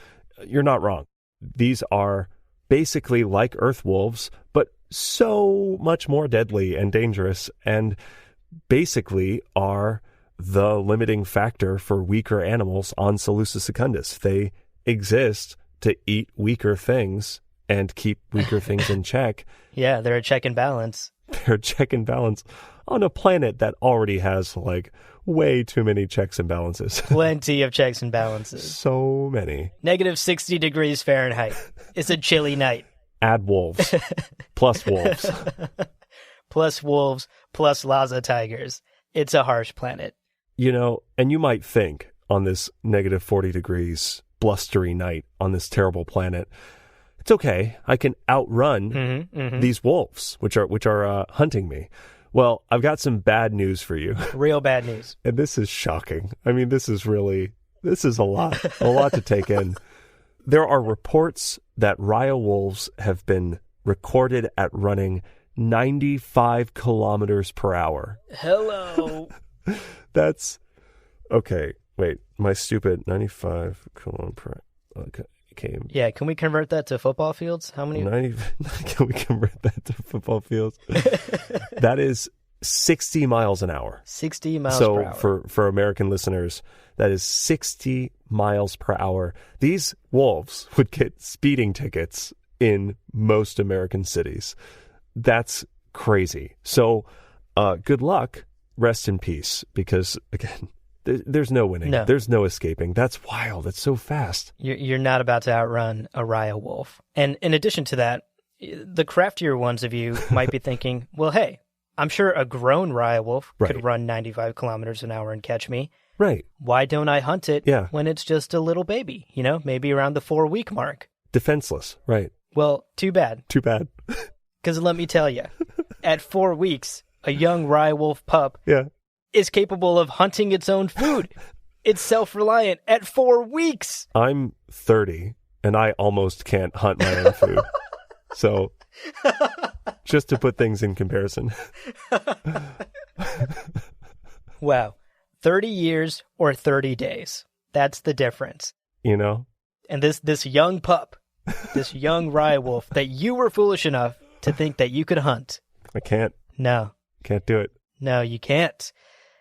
Speaker 1: you're not wrong. These are basically like earth wolves, but so much more deadly and dangerous, and basically are the limiting factor for weaker animals on Seleucus secundus. They exist to eat weaker things and keep weaker things in check.
Speaker 2: Yeah, they're a check and balance.
Speaker 1: They're a check and balance on a planet that already has like way too many checks and balances.
Speaker 2: Plenty of checks and balances.
Speaker 1: So many.
Speaker 2: Negative 60 degrees Fahrenheit. It's a chilly night.
Speaker 1: Add wolves. Plus wolves.
Speaker 2: Plus wolves, plus Lhasa tigers. It's a harsh planet.
Speaker 1: You know, and you might think on this negative 40 degrees blustery night on this terrible planet, it's okay. I can outrun these wolves, which are hunting me. Well, I've got some bad news for you.
Speaker 2: Real bad news.
Speaker 1: And this is shocking. I mean, this is a lot to take in. There are reports that rhya wolves have been recorded at running 95 kilometers per hour.
Speaker 2: Hello.
Speaker 1: That's okay. Wait, my stupid 95 kilometers per hour. Okay.
Speaker 2: Yeah, can we convert that to football fields? How many?
Speaker 1: Can we convert that to football fields? That is 60 miles an hour.
Speaker 2: 60 miles per hour.
Speaker 1: So for American listeners, that is 60 miles per hour. These wolves would get speeding tickets in most American cities. That's crazy. So good luck. Rest in peace. Because, again, there's no winning.
Speaker 2: No.
Speaker 1: There's no escaping. That's wild. That's so fast.
Speaker 2: You're not about to outrun a rhya wolf. And in addition to that, the craftier ones of you might be thinking, well, hey, I'm sure a grown rhya wolf could run 95 kilometers an hour and catch me.
Speaker 1: Right.
Speaker 2: Why don't I hunt it when it's just a little baby? You know, maybe around the 4-week mark.
Speaker 1: Defenseless. Right.
Speaker 2: Well, too bad.
Speaker 1: Too bad.
Speaker 2: Because let me tell you, at 4 weeks, a young rhya wolf pup is capable of hunting its own food. It's self-reliant at 4 weeks.
Speaker 1: I'm 30, and I almost can't hunt my own food. So, just to put things in comparison.
Speaker 2: Wow. 30 years or 30 days. That's the difference.
Speaker 1: You know?
Speaker 2: And this young pup, this young rhya wolf that you were foolish enough to think that you could hunt.
Speaker 1: I can't.
Speaker 2: No.
Speaker 1: Can't do it.
Speaker 2: No, you can't.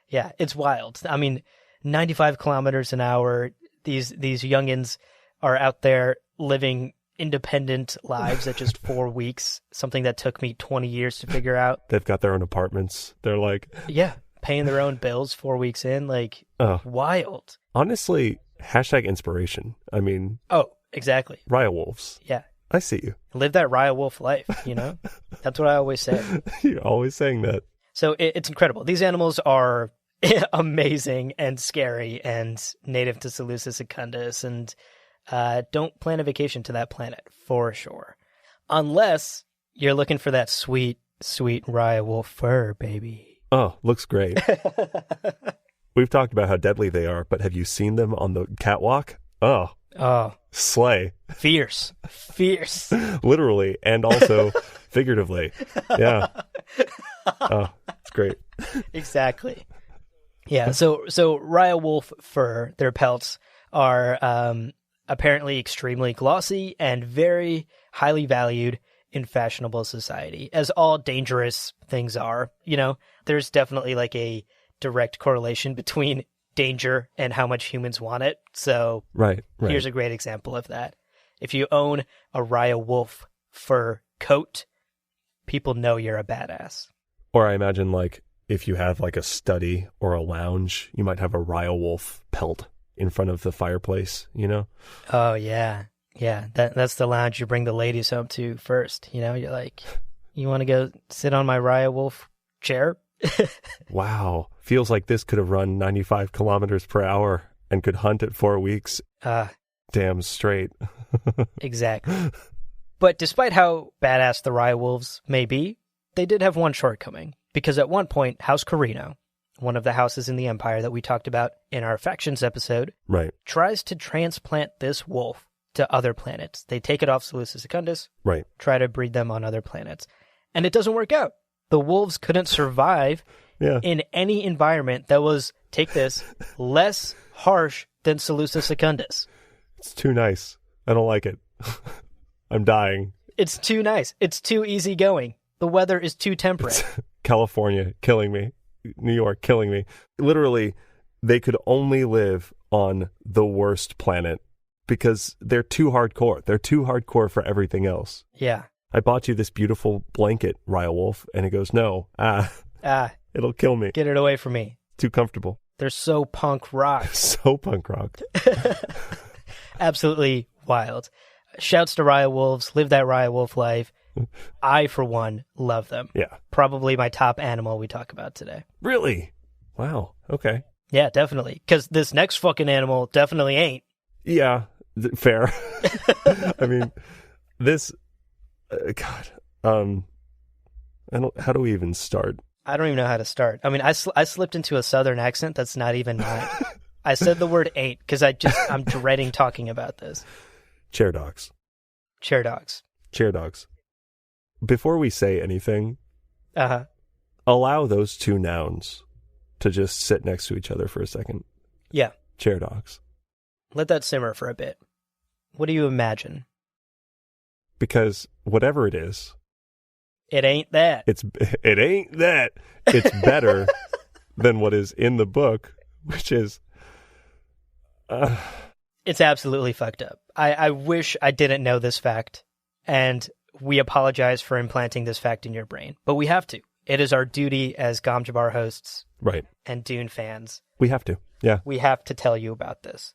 Speaker 2: Yeah, it's wild. I mean, 95 kilometers an hour, these youngins are out there living independent lives at just 4 weeks, something that took me 20 years to figure out.
Speaker 1: They've got their own apartments. They're like...
Speaker 2: Yeah, paying their own bills 4 weeks in, like, wild.
Speaker 1: Honestly, #inspiration. I mean...
Speaker 2: Oh, exactly.
Speaker 1: Rhya wolves.
Speaker 2: Yeah.
Speaker 1: I see you.
Speaker 2: Live that rhya wolf life, you know? That's what I always say.
Speaker 1: You're always saying that.
Speaker 2: So it's incredible. These animals are amazing and scary and native to Seleucus secundus, and don't plan a vacation to that planet for sure. Unless you're looking for that sweet, sweet rhya wolf fur, baby.
Speaker 1: Oh, looks great. We've talked about how deadly they are, but have you seen them on the catwalk? Oh. Slay.
Speaker 2: Fierce.
Speaker 1: Literally and also figuratively. Yeah. Oh, it's great.
Speaker 2: Exactly. Yeah, so rhya wolf fur, their pelts are apparently extremely glossy and very highly valued in fashionable society, as all dangerous things are. You know, there's definitely like a direct correlation between danger and how much humans want it. So
Speaker 1: right.
Speaker 2: Here's a great example of that. If you own a rhya wolf fur coat, people know you're a badass.
Speaker 1: Or I imagine like if you have like a study or a lounge, you might have a rhya wolf pelt in front of the fireplace, you know?
Speaker 2: Oh, yeah. Yeah, that's the lounge you bring the ladies home to first. You know, you're like, you want to go sit on my rhya wolf chair?
Speaker 1: Wow. Feels like this could have run 95 kilometers per hour and could hunt at 4 weeks. Damn straight.
Speaker 2: Exactly. But despite how badass the rhya wolves may be, they did have one shortcoming. Because at one point, House Carino, one of the houses in the Empire that we talked about in our Factions episode, tries to transplant this wolf to other planets. They take it off Seleucus secundus, try to breed them on other planets. And it doesn't work out. The wolves couldn't survive in any environment that was, take this, less harsh than Seleucus secundus.
Speaker 1: It's too nice. I don't like it. I'm dying.
Speaker 2: It's too nice. It's too easygoing. The weather is too temperate.
Speaker 1: California killing me. New York killing me. Literally, they could only live on the worst planet because they're too hardcore. They're too hardcore for everything else.
Speaker 2: Yeah.
Speaker 1: I bought you this beautiful blanket, Raya Wolf, and it goes, no, it'll kill me.
Speaker 2: Get it away from me.
Speaker 1: Too comfortable.
Speaker 2: They're so punk rock.
Speaker 1: So punk rock.
Speaker 2: Absolutely wild. Shouts to Raya Wolves. Live that Raya Wolf life. I, for one, love them.
Speaker 1: Yeah.
Speaker 2: Probably my top animal we talk about today.
Speaker 1: Really? Wow. Okay.
Speaker 2: Yeah, definitely. Because this next fucking animal definitely ain't.
Speaker 1: Yeah. Fair. I mean, this... God. How do we even start?
Speaker 2: I don't even know how to start. I mean, I slipped into a southern accent that's not even mine. I said the word ain't because I'm dreading talking about this.
Speaker 1: Chair dogs.
Speaker 2: Chair dogs.
Speaker 1: Chair dogs. Before we say anything,
Speaker 2: Uh-huh.
Speaker 1: allow those two nouns to just sit next to each other for a second.
Speaker 2: Yeah.
Speaker 1: Chair dogs.
Speaker 2: Let that simmer for a bit. What do you imagine?
Speaker 1: Because whatever it is,
Speaker 2: It ain't that.
Speaker 1: it ain't that. It's better than what is in the book, which is...
Speaker 2: It's absolutely fucked up. I wish I didn't know this fact, and we apologize for implanting this fact in your brain. But we have to. It is our duty as Gom Jabbar hosts
Speaker 1: Right.
Speaker 2: and Dune fans.
Speaker 1: We have to. Yeah.
Speaker 2: We have to tell you about this.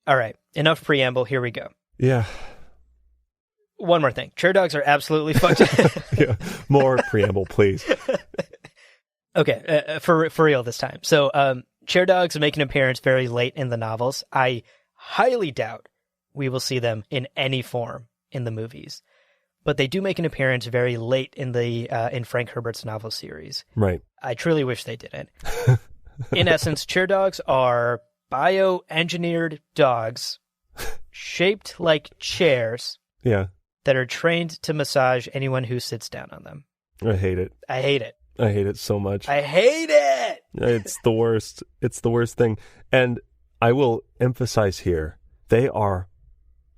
Speaker 2: All right. Enough preamble. Here we go.
Speaker 1: Yeah.
Speaker 2: One more thing. Chair dogs are absolutely fucked up.
Speaker 1: Yeah. More preamble, please.
Speaker 2: Okay. For real this time. So, chair dogs make an appearance very late in the novels. I highly doubt we will see them in any form in the movies, but they do make an appearance very late in in Frank Herbert's novel series.
Speaker 1: Right.
Speaker 2: I truly wish they didn't. In essence, chair dogs are bioengineered dogs shaped like chairs
Speaker 1: Yeah.
Speaker 2: that are trained to massage anyone who sits down on them.
Speaker 1: I hate it.
Speaker 2: I hate it.
Speaker 1: I hate it so much.
Speaker 2: I hate it!
Speaker 1: It's the worst. It's the worst thing. And I will emphasize here, they are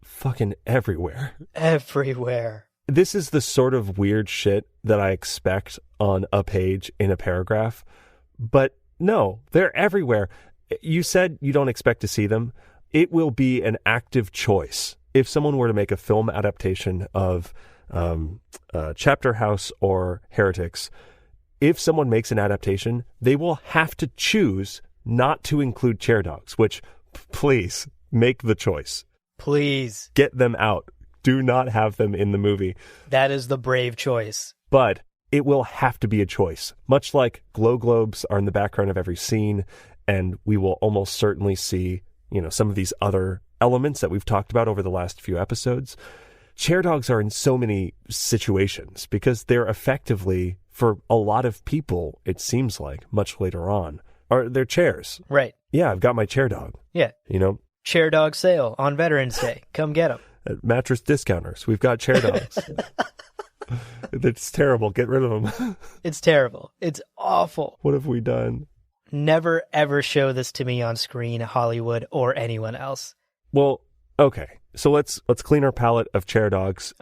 Speaker 1: fucking everywhere.
Speaker 2: Everywhere.
Speaker 1: This is the sort of weird shit that I expect on a page in a paragraph. But no, they're everywhere. You said you don't expect to see them. It will be an active choice. If someone were to make a film adaptation of Chapter House or Heretics, if someone makes an adaptation, they will have to choose not to include chair dogs, which, please, make the choice.
Speaker 2: Please.
Speaker 1: Get them out. Do not have them in the movie.
Speaker 2: That is the brave choice.
Speaker 1: But it will have to be a choice. Much like glow globes are in the background of every scene, and we will almost certainly see, some of these other elements that we've talked about over the last few episodes. Chair dogs are in so many situations because they're effectively, for a lot of people, it seems like, much later on, they're chairs.
Speaker 2: Right.
Speaker 1: Yeah, I've got my chair dog.
Speaker 2: Yeah. Chair dog sale on Veterans Day. Come get them.
Speaker 1: At mattress discounters, we've got chair dogs. It's terrible. Get rid of them.
Speaker 2: It's terrible. It's awful.
Speaker 1: What have we done?
Speaker 2: Never, ever show this to me on screen, Hollywood, or anyone else.
Speaker 1: Well, okay. So let's clean our palate of chair dogs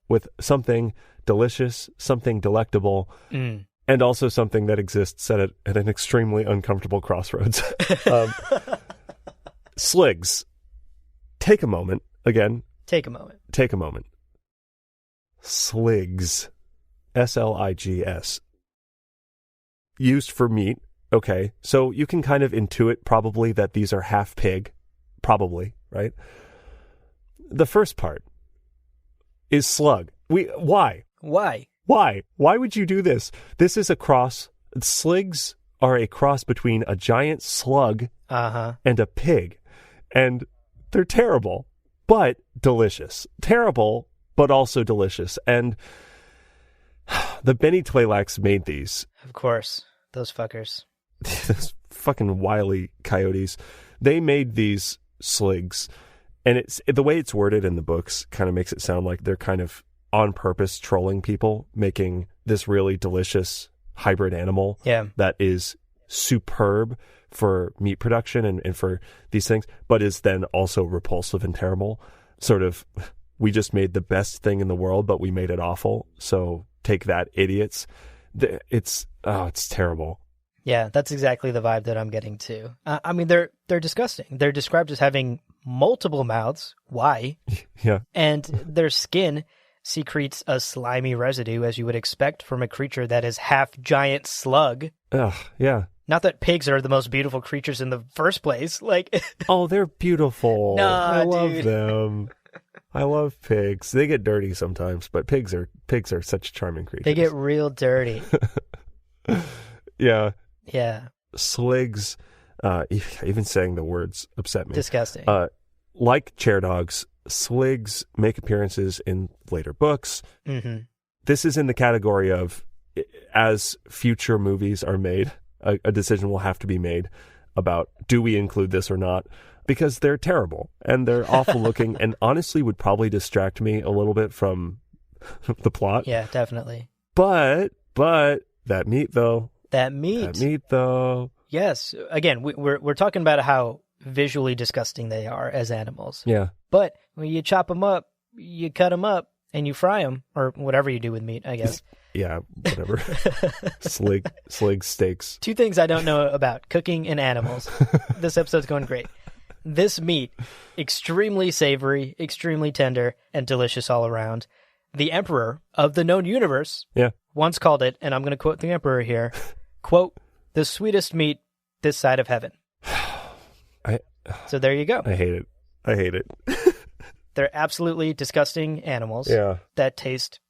Speaker 1: with something delicious, something delectable, and also something that exists at an extremely uncomfortable crossroads. Sligs. Take a moment. Again.
Speaker 2: Take a moment.
Speaker 1: Take a moment. Sligs. S-L-I-G-S. Used for meat. Okay. So you can kind of intuit probably that these are half pig. Probably, right? The first part is slug. Why?
Speaker 2: Why?
Speaker 1: Why? Why would you do this? This is a cross. Sligs are a cross between a giant slug and a pig. And they're terrible, but delicious. Terrible, but also delicious. And the Benny Tlaylax made these.
Speaker 2: Of course. Those fuckers.
Speaker 1: Those fucking wily coyotes. They made these sligs. And the way it's worded in the books kind of makes it sound like they're kind of on purpose trolling people, making this really delicious hybrid animal that is superb for meat production and for these things, but is then also repulsive and terrible. Sort of, we just made the best thing in the world, but we made it awful. So take that, idiots. It's terrible.
Speaker 2: Yeah, that's exactly the vibe that I'm getting too. I mean, they're disgusting. They're described as having multiple mouths. Why?
Speaker 1: Yeah.
Speaker 2: And their skin secretes a slimy residue, as you would expect from a creature that is half giant slug.
Speaker 1: Ugh, yeah.
Speaker 2: Not that pigs are the most beautiful creatures in the first place. Like,
Speaker 1: oh, they're beautiful.
Speaker 2: Nah,
Speaker 1: I love
Speaker 2: dude.
Speaker 1: them. I love pigs. They get dirty sometimes, but pigs are such charming creatures.
Speaker 2: they get real dirty.
Speaker 1: Yeah.
Speaker 2: Yeah,
Speaker 1: Sligs, even saying the words upset me.
Speaker 2: disgusting.
Speaker 1: Like chair dogs, sligs make appearances in later books.
Speaker 2: Mm-hmm.
Speaker 1: This is in the category of, as future movies are made, a decision will have to be made about, do we include this or not? Because they're terrible and they're awful looking and honestly would probably distract me a little bit from the plot.
Speaker 2: Yeah, definitely.
Speaker 1: But that meat though.
Speaker 2: That meat
Speaker 1: though.
Speaker 2: Yes. Again, we're talking about how visually disgusting they are as animals.
Speaker 1: Yeah.
Speaker 2: But when you chop them up, you cut them up, and you fry them, or whatever you do with meat, I guess.
Speaker 1: Yeah, whatever. Slig steaks.
Speaker 2: Two things I don't know about cooking and animals. This episode's going great. This meat, extremely savory, extremely tender, and delicious all around. The Emperor of the known universe once called it, and I'm going to quote the Emperor here, quote, "the sweetest meat this side of heaven." So there you go.
Speaker 1: I hate it.
Speaker 2: They're absolutely disgusting animals
Speaker 1: Yeah.
Speaker 2: that taste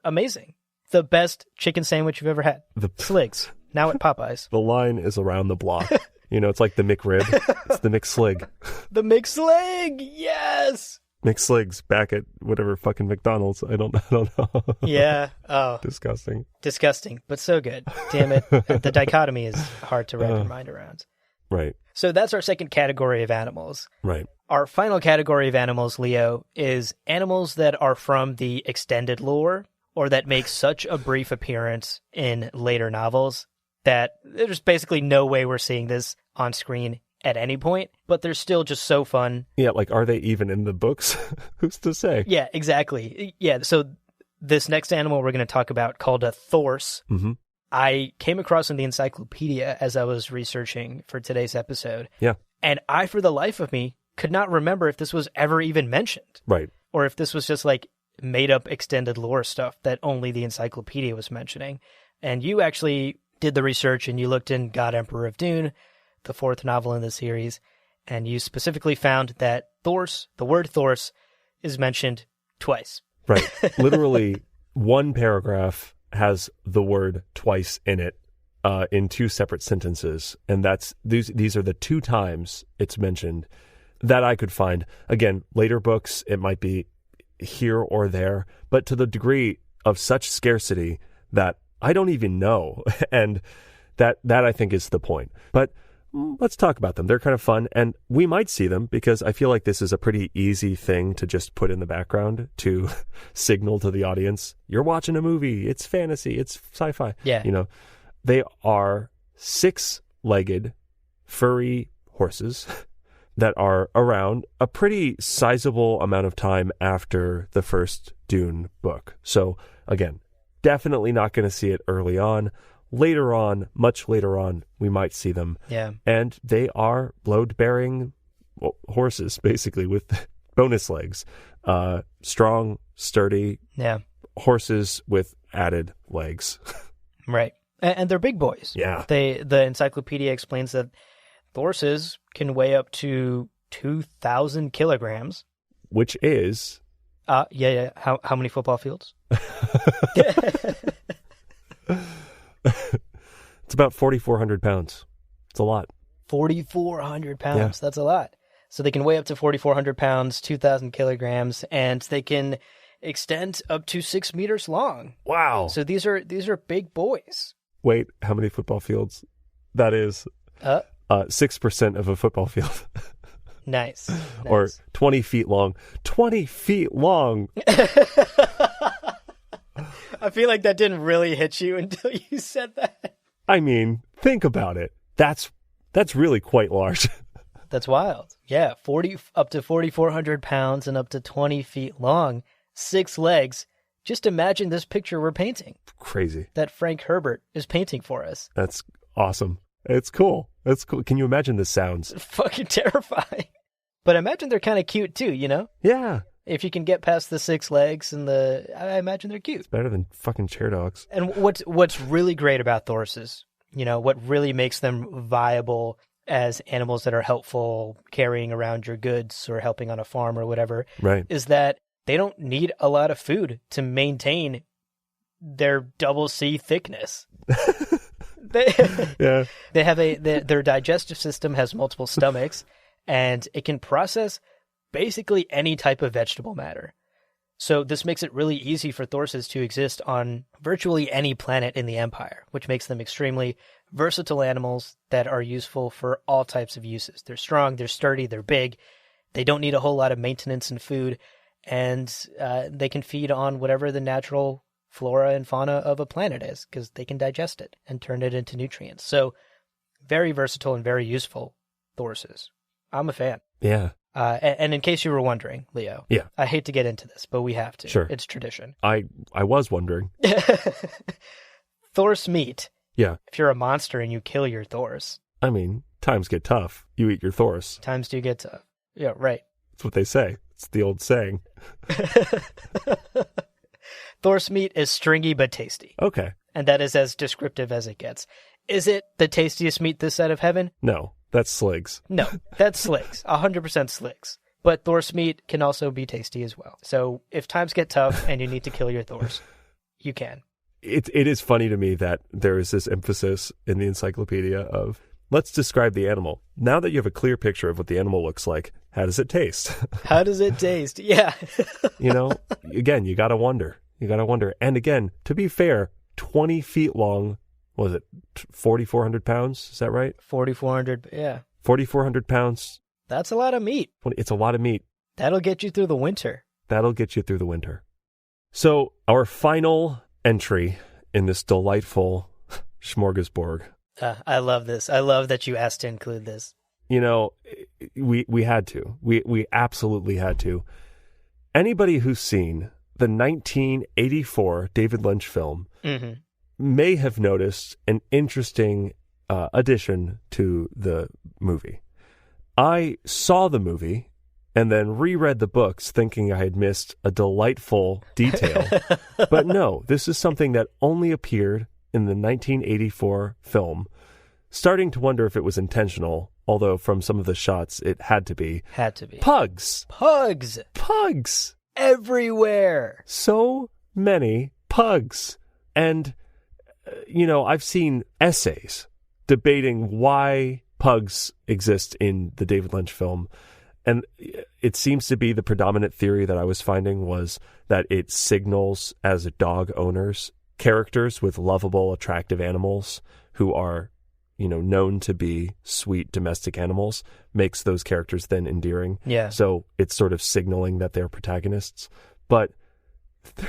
Speaker 2: amazing. The best chicken sandwich you've ever had. Sligs. Now at Popeyes.
Speaker 1: The line is around the block. It's like the McRib. It's the McSlig.
Speaker 2: The McSlig! Yes!
Speaker 1: McSligs back at whatever fucking McDonald's. I don't know.
Speaker 2: Yeah. Oh.
Speaker 1: Disgusting.
Speaker 2: Disgusting, but so good. Damn it. The dichotomy is hard to wrap your mind around.
Speaker 1: Right.
Speaker 2: So that's our second category of animals.
Speaker 1: Right.
Speaker 2: Our final category of animals, Leo, is animals that are from the extended lore or that make such a brief appearance in later novels that there's basically no way we're seeing this on screen at any point, but they're still just so fun.
Speaker 1: Yeah, like, are they even in the books? Who's to say?
Speaker 2: Yeah, exactly. Yeah, so this next animal we're going to talk about, called a thorse, I came across in the encyclopedia as I was researching for today's episode.
Speaker 1: Yeah.
Speaker 2: And I, for the life of me, could not remember if this was ever even mentioned.
Speaker 1: Right.
Speaker 2: Or if this was just like made up extended lore stuff that only the encyclopedia was mentioning. And you actually did the research and you looked in God Emperor of Dune, the fourth novel in the series, and you specifically found that thorse, the word thorse, is mentioned twice.
Speaker 1: Right. Literally one paragraph has the word twice in it, in two separate sentences. And these are the two times it's mentioned that I could find. Again, later books, it might be here or there, but to the degree of such scarcity that I don't even know. And that I think is the point. But let's talk about them. They're kind of fun, and we might see them because I feel like this is a pretty easy thing to just put in the background to signal to the audience, you're watching a movie, it's fantasy, it's sci-fi.
Speaker 2: Yeah.
Speaker 1: They are 6-legged, furry horses that are around a pretty sizable amount of time after the first Dune book. So, again, definitely not going to see it early on. Later on, much later on, we might see them.
Speaker 2: Yeah.
Speaker 1: And they are load-bearing horses, basically, with bonus legs. Strong, sturdy horses with added legs.
Speaker 2: Right. And they're big boys.
Speaker 1: Yeah.
Speaker 2: The encyclopedia explains that horses can weigh up to 2,000 kilograms.
Speaker 1: Which is...
Speaker 2: Yeah. How many football fields?
Speaker 1: It's about 4,400 pounds. It's a lot.
Speaker 2: 4,400 pounds.
Speaker 1: Yeah.
Speaker 2: That's a lot. So they can weigh up to 4,400 pounds, 2,000 kilograms, and they can extend up to 6 meters long.
Speaker 1: Wow.
Speaker 2: So these are big boys.
Speaker 1: Wait, how many football fields? That is 6% of a football field.
Speaker 2: Nice.
Speaker 1: Or 20 feet long. 20 feet long!
Speaker 2: I feel like that didn't really hit you until you said that.
Speaker 1: I mean, think about it. That's really quite large.
Speaker 2: That's wild. Yeah, up to 4,400 pounds and up to 20 feet long, 6 legs. Just imagine this picture we're painting.
Speaker 1: Crazy.
Speaker 2: That Frank Herbert is painting for us.
Speaker 1: That's awesome. It's cool. That's cool. Can you imagine the sounds?
Speaker 2: Fucking terrifying. But I imagine they're kind of cute too, you know?
Speaker 1: Yeah.
Speaker 2: If you can get past the 6 legs I imagine they're cute.
Speaker 1: It's better than fucking chair dogs.
Speaker 2: And what's really great about Thorses, you know, what really makes them viable as animals that are helpful carrying around your goods or helping on a farm or whatever,
Speaker 1: right,
Speaker 2: is that they don't need a lot of food to maintain their double C thickness. They have their digestive system has multiple stomachs, and it can process basically any type of vegetable matter. So this makes it really easy for Thorses to exist on virtually any planet in the Empire, which makes them extremely versatile animals that are useful for all types of uses. They're strong, they're sturdy, they're big, they don't need a whole lot of maintenance and food, and they can feed on whatever the natural flora and fauna of a planet is, because they can digest it and turn it into nutrients. So very versatile and very useful Thorses. I'm a fan.
Speaker 1: Yeah.
Speaker 2: And in case you were wondering, Leo,
Speaker 1: yeah,
Speaker 2: I hate to get into this, but we have to.
Speaker 1: Sure.
Speaker 2: It's tradition.
Speaker 1: I was wondering.
Speaker 2: Thorse meat.
Speaker 1: Yeah.
Speaker 2: If you're a monster and you kill your Thorse.
Speaker 1: I mean, times get tough. You eat your Thorse.
Speaker 2: Times do get tough. Yeah, right.
Speaker 1: That's what they say. It's the old saying.
Speaker 2: Thorse meat is stringy but tasty.
Speaker 1: Okay.
Speaker 2: And that is as descriptive as it gets. Is it the tastiest meat this side of heaven?
Speaker 1: No, that's sligs.
Speaker 2: No, that's sligs. 100% sligs. But Thorse meat can also be tasty as well. So if times get tough and you need to kill your Thorse, you can.
Speaker 1: It is funny to me that there is this emphasis in the encyclopedia of, let's describe the animal. Now that you have a clear picture of what the animal looks like, how does it taste?
Speaker 2: How does it taste? Yeah.
Speaker 1: You know, again, you got to wonder. You got to wonder. And again, to be fair, 20 feet long, was it 4,400 pounds? Is that right?
Speaker 2: 4,400, yeah.
Speaker 1: 4,400 pounds.
Speaker 2: That's a lot of meat.
Speaker 1: It's a lot of meat.
Speaker 2: That'll get you through the winter.
Speaker 1: That'll get you through the winter. So our final entry in this delightful smorgasbord.
Speaker 2: I love this. I love that you asked to include this.
Speaker 1: You know, we had to. We absolutely had to. Anybody who's seen the 1984 David Lynch film may have noticed an interesting addition to the movie. I saw the movie and then reread the books thinking I had missed a delightful detail. But no, this is something that only appeared in the 1984 film. Starting to wonder if it was intentional, although from some of the shots it had to be.
Speaker 2: Had to be.
Speaker 1: Pugs!
Speaker 2: Pugs!
Speaker 1: Pugs!
Speaker 2: Everywhere!
Speaker 1: So many pugs. And, you know, I've seen essays debating why pugs exist in the David Lynch film. And it seems to be the predominant theory that I was finding was that it signals as dog owners, characters with lovable, attractive animals who are, you know, known to be sweet domestic animals, makes those characters then endearing.
Speaker 2: Yeah.
Speaker 1: So it's sort of signaling that they're protagonists. But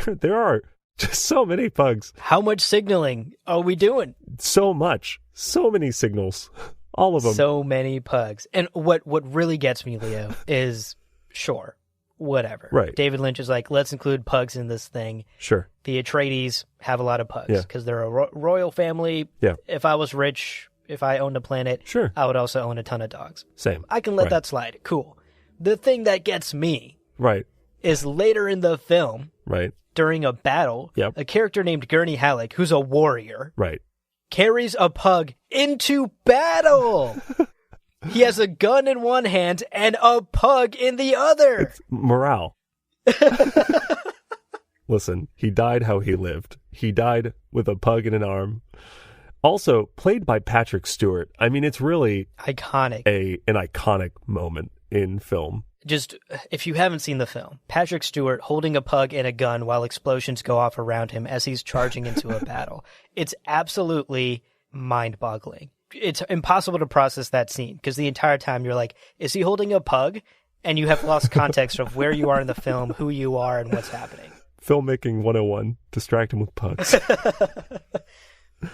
Speaker 1: there are just so many pugs.
Speaker 2: How much signaling are we doing?
Speaker 1: So much. So many signals. All of them.
Speaker 2: So many pugs. And what really gets me, Leo, is sure, whatever.
Speaker 1: Right.
Speaker 2: David Lynch is like, let's include pugs in this thing.
Speaker 1: Sure.
Speaker 2: The Atreides have a lot of pugs
Speaker 1: Yeah.
Speaker 2: because they're a royal family.
Speaker 1: Yeah.
Speaker 2: If I was rich, if I owned a planet,
Speaker 1: Sure.
Speaker 2: I would also own a ton of dogs.
Speaker 1: Same.
Speaker 2: I can let
Speaker 1: Right.
Speaker 2: that slide. Cool. The thing that gets me
Speaker 1: Right.
Speaker 2: is later in the film,
Speaker 1: Right.
Speaker 2: during a battle,
Speaker 1: Yep.
Speaker 2: a character named Gurney Halleck, who's a warrior,
Speaker 1: Right.
Speaker 2: carries a pug into battle. He has a gun in one hand and a pug in the other.
Speaker 1: It's morale. Listen, he died how he lived. He died with a pug in an arm. Also, played by Patrick Stewart. I mean, it's really
Speaker 2: Iconic.
Speaker 1: an iconic moment in film.
Speaker 2: Just, if you haven't seen the film, Patrick Stewart holding a pug and a gun while explosions go off around him as he's charging into a battle. It's absolutely mind-boggling. It's impossible to process that scene because the entire time you're like, is he holding a pug? And you have lost context of where you are in the film, who you are, and what's happening.
Speaker 1: Filmmaking 101, distract him with pugs.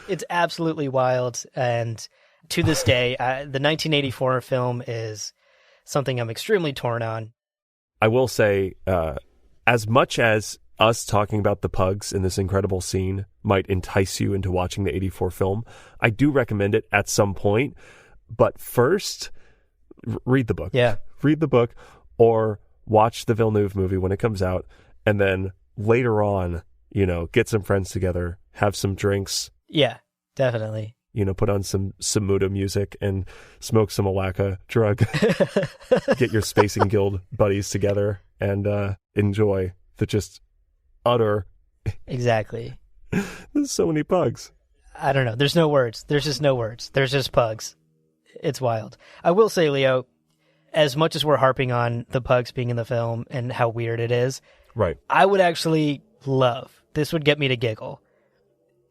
Speaker 2: It's absolutely wild, and To this day, the 1984 film is something I'm extremely torn on.
Speaker 1: I will say, as much as us talking about the pugs in this incredible scene might entice you into watching the 84 film, I do recommend it at some point. But first, read the book.
Speaker 2: Yeah.
Speaker 1: Read the book or watch the Villeneuve movie when it comes out. And then later on, get some friends together, have some drinks.
Speaker 2: Yeah, definitely.
Speaker 1: Put on some Muda music and smoke some Alaka drug. Get your Spacing Guild buddies together and enjoy the just utter.
Speaker 2: Exactly.
Speaker 1: There's so many pugs.
Speaker 2: I don't know. There's no words. There's just no words. There's just pugs. It's wild. I will say, Leo, as much as we're harping on the pugs being in the film and how weird it is,
Speaker 1: right?
Speaker 2: I would actually love, this would get me to giggle,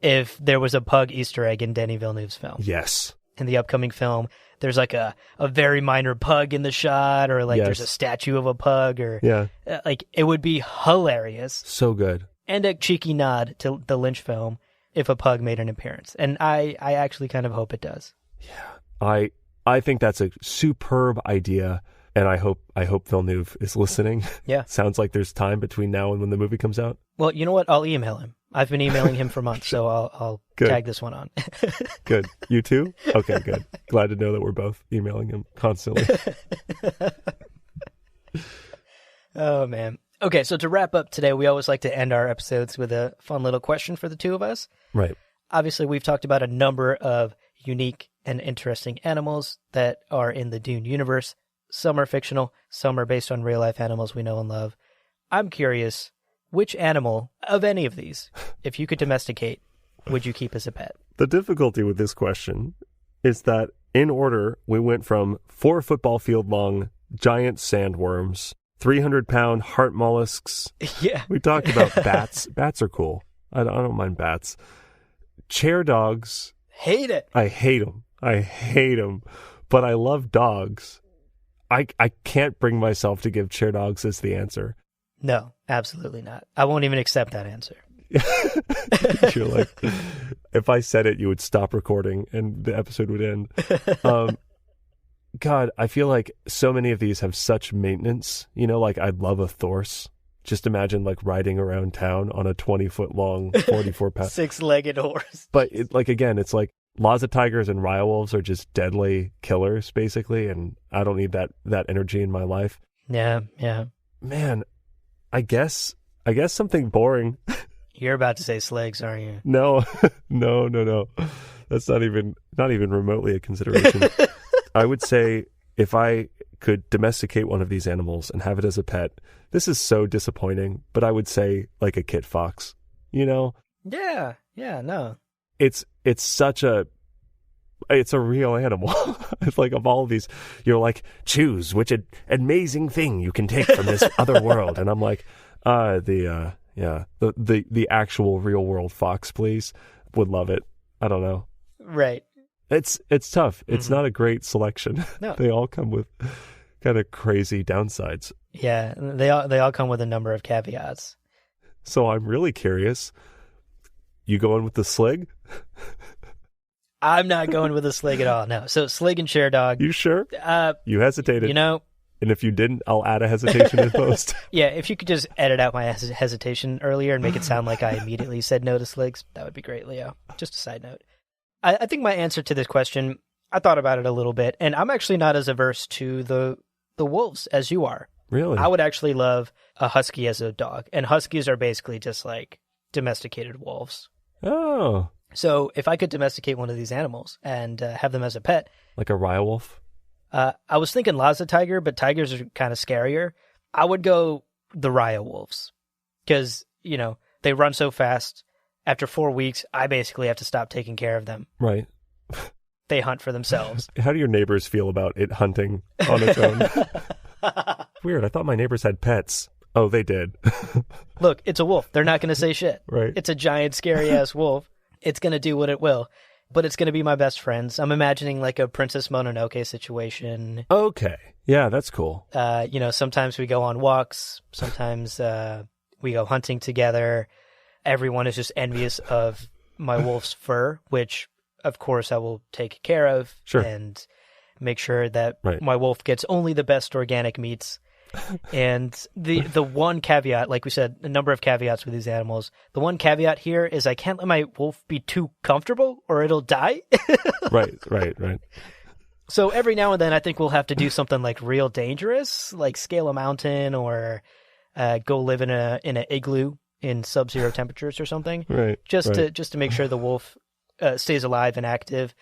Speaker 2: if there was a pug Easter egg in Denis Villeneuve's film.
Speaker 1: Yes.
Speaker 2: In the upcoming film, there's like a very minor pug in the shot, or like there's a statue of a pug, or like it would be hilarious.
Speaker 1: So good.
Speaker 2: And a cheeky nod to the Lynch film if a pug made an appearance. And I actually kind of hope it does.
Speaker 1: Yeah. I think that's a superb idea, and I hope Villeneuve is listening.
Speaker 2: Yeah.
Speaker 1: Sounds like there's time between now and when the movie comes out.
Speaker 2: Well, you know what? I'll email him. I've been emailing him for months, so I'll tag this one on.
Speaker 1: Good. You too? Okay, good. Glad to know that we're both emailing him constantly.
Speaker 2: Oh, man. Okay, so to wrap up today, we always like to end our episodes with a fun little question for the two of us.
Speaker 1: Right.
Speaker 2: Obviously, we've talked about a number of unique and interesting animals that are in the Dune universe. Some are fictional, some are based on real-life animals we know and love. I'm curious, which animal of any of these, if you could domesticate, would you keep as a pet?
Speaker 1: The difficulty with this question is that in order, we went from 4 football field long giant sandworms, 300-pound heart mollusks.
Speaker 2: Yeah.
Speaker 1: We talked about bats. Bats are cool. I don't mind bats. Chair dogs.
Speaker 2: Hate it.
Speaker 1: I hate them. But I love dogs. I can't bring myself to give chair dogs as the answer.
Speaker 2: No, absolutely not. I won't even accept that answer.
Speaker 1: You're like, if I said it, you would stop recording and the episode would end. God, I feel like so many of these have such maintenance. Like I'd love a Thorse. Just imagine like riding around town on a 20-foot long, 44-pound
Speaker 2: 6-legged horse.
Speaker 1: But it's like Lhasa tigers and Raya wolves are just deadly killers, basically, and I don't need that energy in my life.
Speaker 2: Yeah.
Speaker 1: Man, I guess something boring.
Speaker 2: You're about to say Sligs, aren't you?
Speaker 1: No. That's not even remotely a consideration. I would say if I could domesticate one of these animals and have it as a pet, this is so disappointing, but I would say like a kit fox,
Speaker 2: Yeah, no.
Speaker 1: It's a real animal. It's like of all of these, you're like, choose which amazing thing you can take from this other world. And I'm like, the actual real world fox, please. Would love it. I don't know.
Speaker 2: Right.
Speaker 1: It's tough. It's not a great selection.
Speaker 2: No.
Speaker 1: They all come with kind of crazy downsides.
Speaker 2: Yeah, they all come with a number of caveats.
Speaker 1: So I'm really curious. You going with the Slig?
Speaker 2: I'm not going with a Slig at all. No. So Slig and chair dog.
Speaker 1: You sure? You hesitated.
Speaker 2: And
Speaker 1: if you didn't, I'll add a hesitation in post.
Speaker 2: Yeah, if you could just edit out my hesitation earlier and make it sound like I immediately said no to Sligs, that would be great, Leo. Just a side note. I think my answer to this question, I thought about it a little bit, and I'm actually not as averse to the wolves as you are.
Speaker 1: Really?
Speaker 2: I would actually love a husky as a dog, and huskies are basically just like domesticated wolves.
Speaker 1: Oh.
Speaker 2: So if I could domesticate one of these animals and have them as a pet.
Speaker 1: Like a Raya wolf?
Speaker 2: I was thinking Lhasa tiger, but tigers are kind of scarier. I would go the Raya wolves because, they run so fast. After 4 weeks, I basically have to stop taking care of them.
Speaker 1: Right.
Speaker 2: They hunt for themselves.
Speaker 1: How do your neighbors feel about it hunting on its own? Weird. I thought my neighbors had pets. Oh, they did.
Speaker 2: Look, it's a wolf. They're not going to say shit.
Speaker 1: Right.
Speaker 2: It's a giant, scary-ass wolf. It's going to do what it will. But it's going to be my best friends. I'm imagining like a Princess Mononoke situation.
Speaker 1: Okay. Yeah, that's cool.
Speaker 2: Sometimes we go on walks. Sometimes we go hunting together. Everyone is just envious of my wolf's fur, which of course, I will take care of
Speaker 1: Sure.
Speaker 2: and make sure that
Speaker 1: Right.
Speaker 2: my wolf gets only the best organic meats. And the one caveat, like we said, a number of caveats with these animals. The one caveat here is I can't let my wolf be too comfortable or it'll die.
Speaker 1: Right.
Speaker 2: So every now and then I think we'll have to do something like real dangerous, like scale a mountain or go live in an igloo in sub-zero temperatures or something.
Speaker 1: Right.
Speaker 2: Just to make sure the wolf stays alive and active.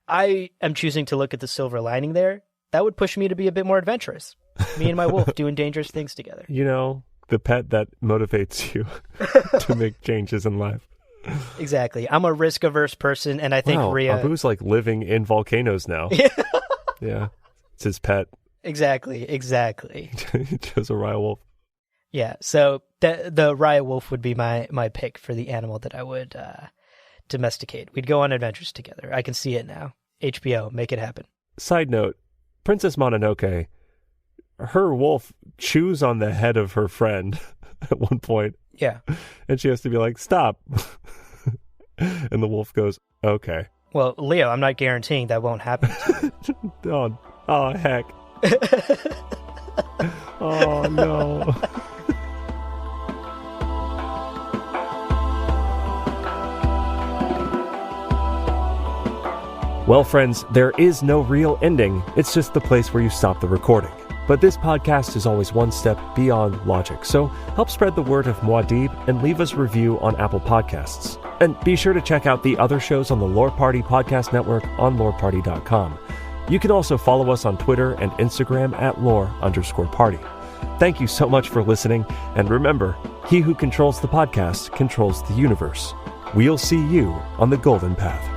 Speaker 2: I am choosing to look at the silver lining there. That would push me to be a bit more adventurous. Me and my wolf doing dangerous things together.
Speaker 1: You know, the pet that motivates you to make changes in life.
Speaker 2: Exactly. I'm a risk-averse person, and I think
Speaker 1: Wow,
Speaker 2: Rhea...
Speaker 1: Abu's like living in volcanoes now. Yeah. It's his pet.
Speaker 2: Exactly.
Speaker 1: He chose a Rhea wolf.
Speaker 2: Yeah, so the Rhea wolf would be my pick for the animal that I would domesticate. We'd go on adventures together. I can see it now. HBO, make it happen.
Speaker 1: Side note, Princess Mononoke, her wolf chews on the head of her friend at one point.
Speaker 2: Yeah.
Speaker 1: And she has to be like, stop. And the wolf goes, okay.
Speaker 2: Well, Leo, I'm not guaranteeing that won't happen.
Speaker 1: Oh, heck. Oh, no. Well, friends, there is no real ending. It's just the place where you stop the recording. But this podcast is always one step beyond logic, so help spread the word of Muad'Dib and leave us a review on Apple Podcasts. And be sure to check out the other shows on the Lore Party Podcast Network on loreparty.com. You can also follow us on Twitter and Instagram at lore_party. Thank you so much for listening, and remember, he who controls the podcast controls the universe. We'll see you on the Golden Path.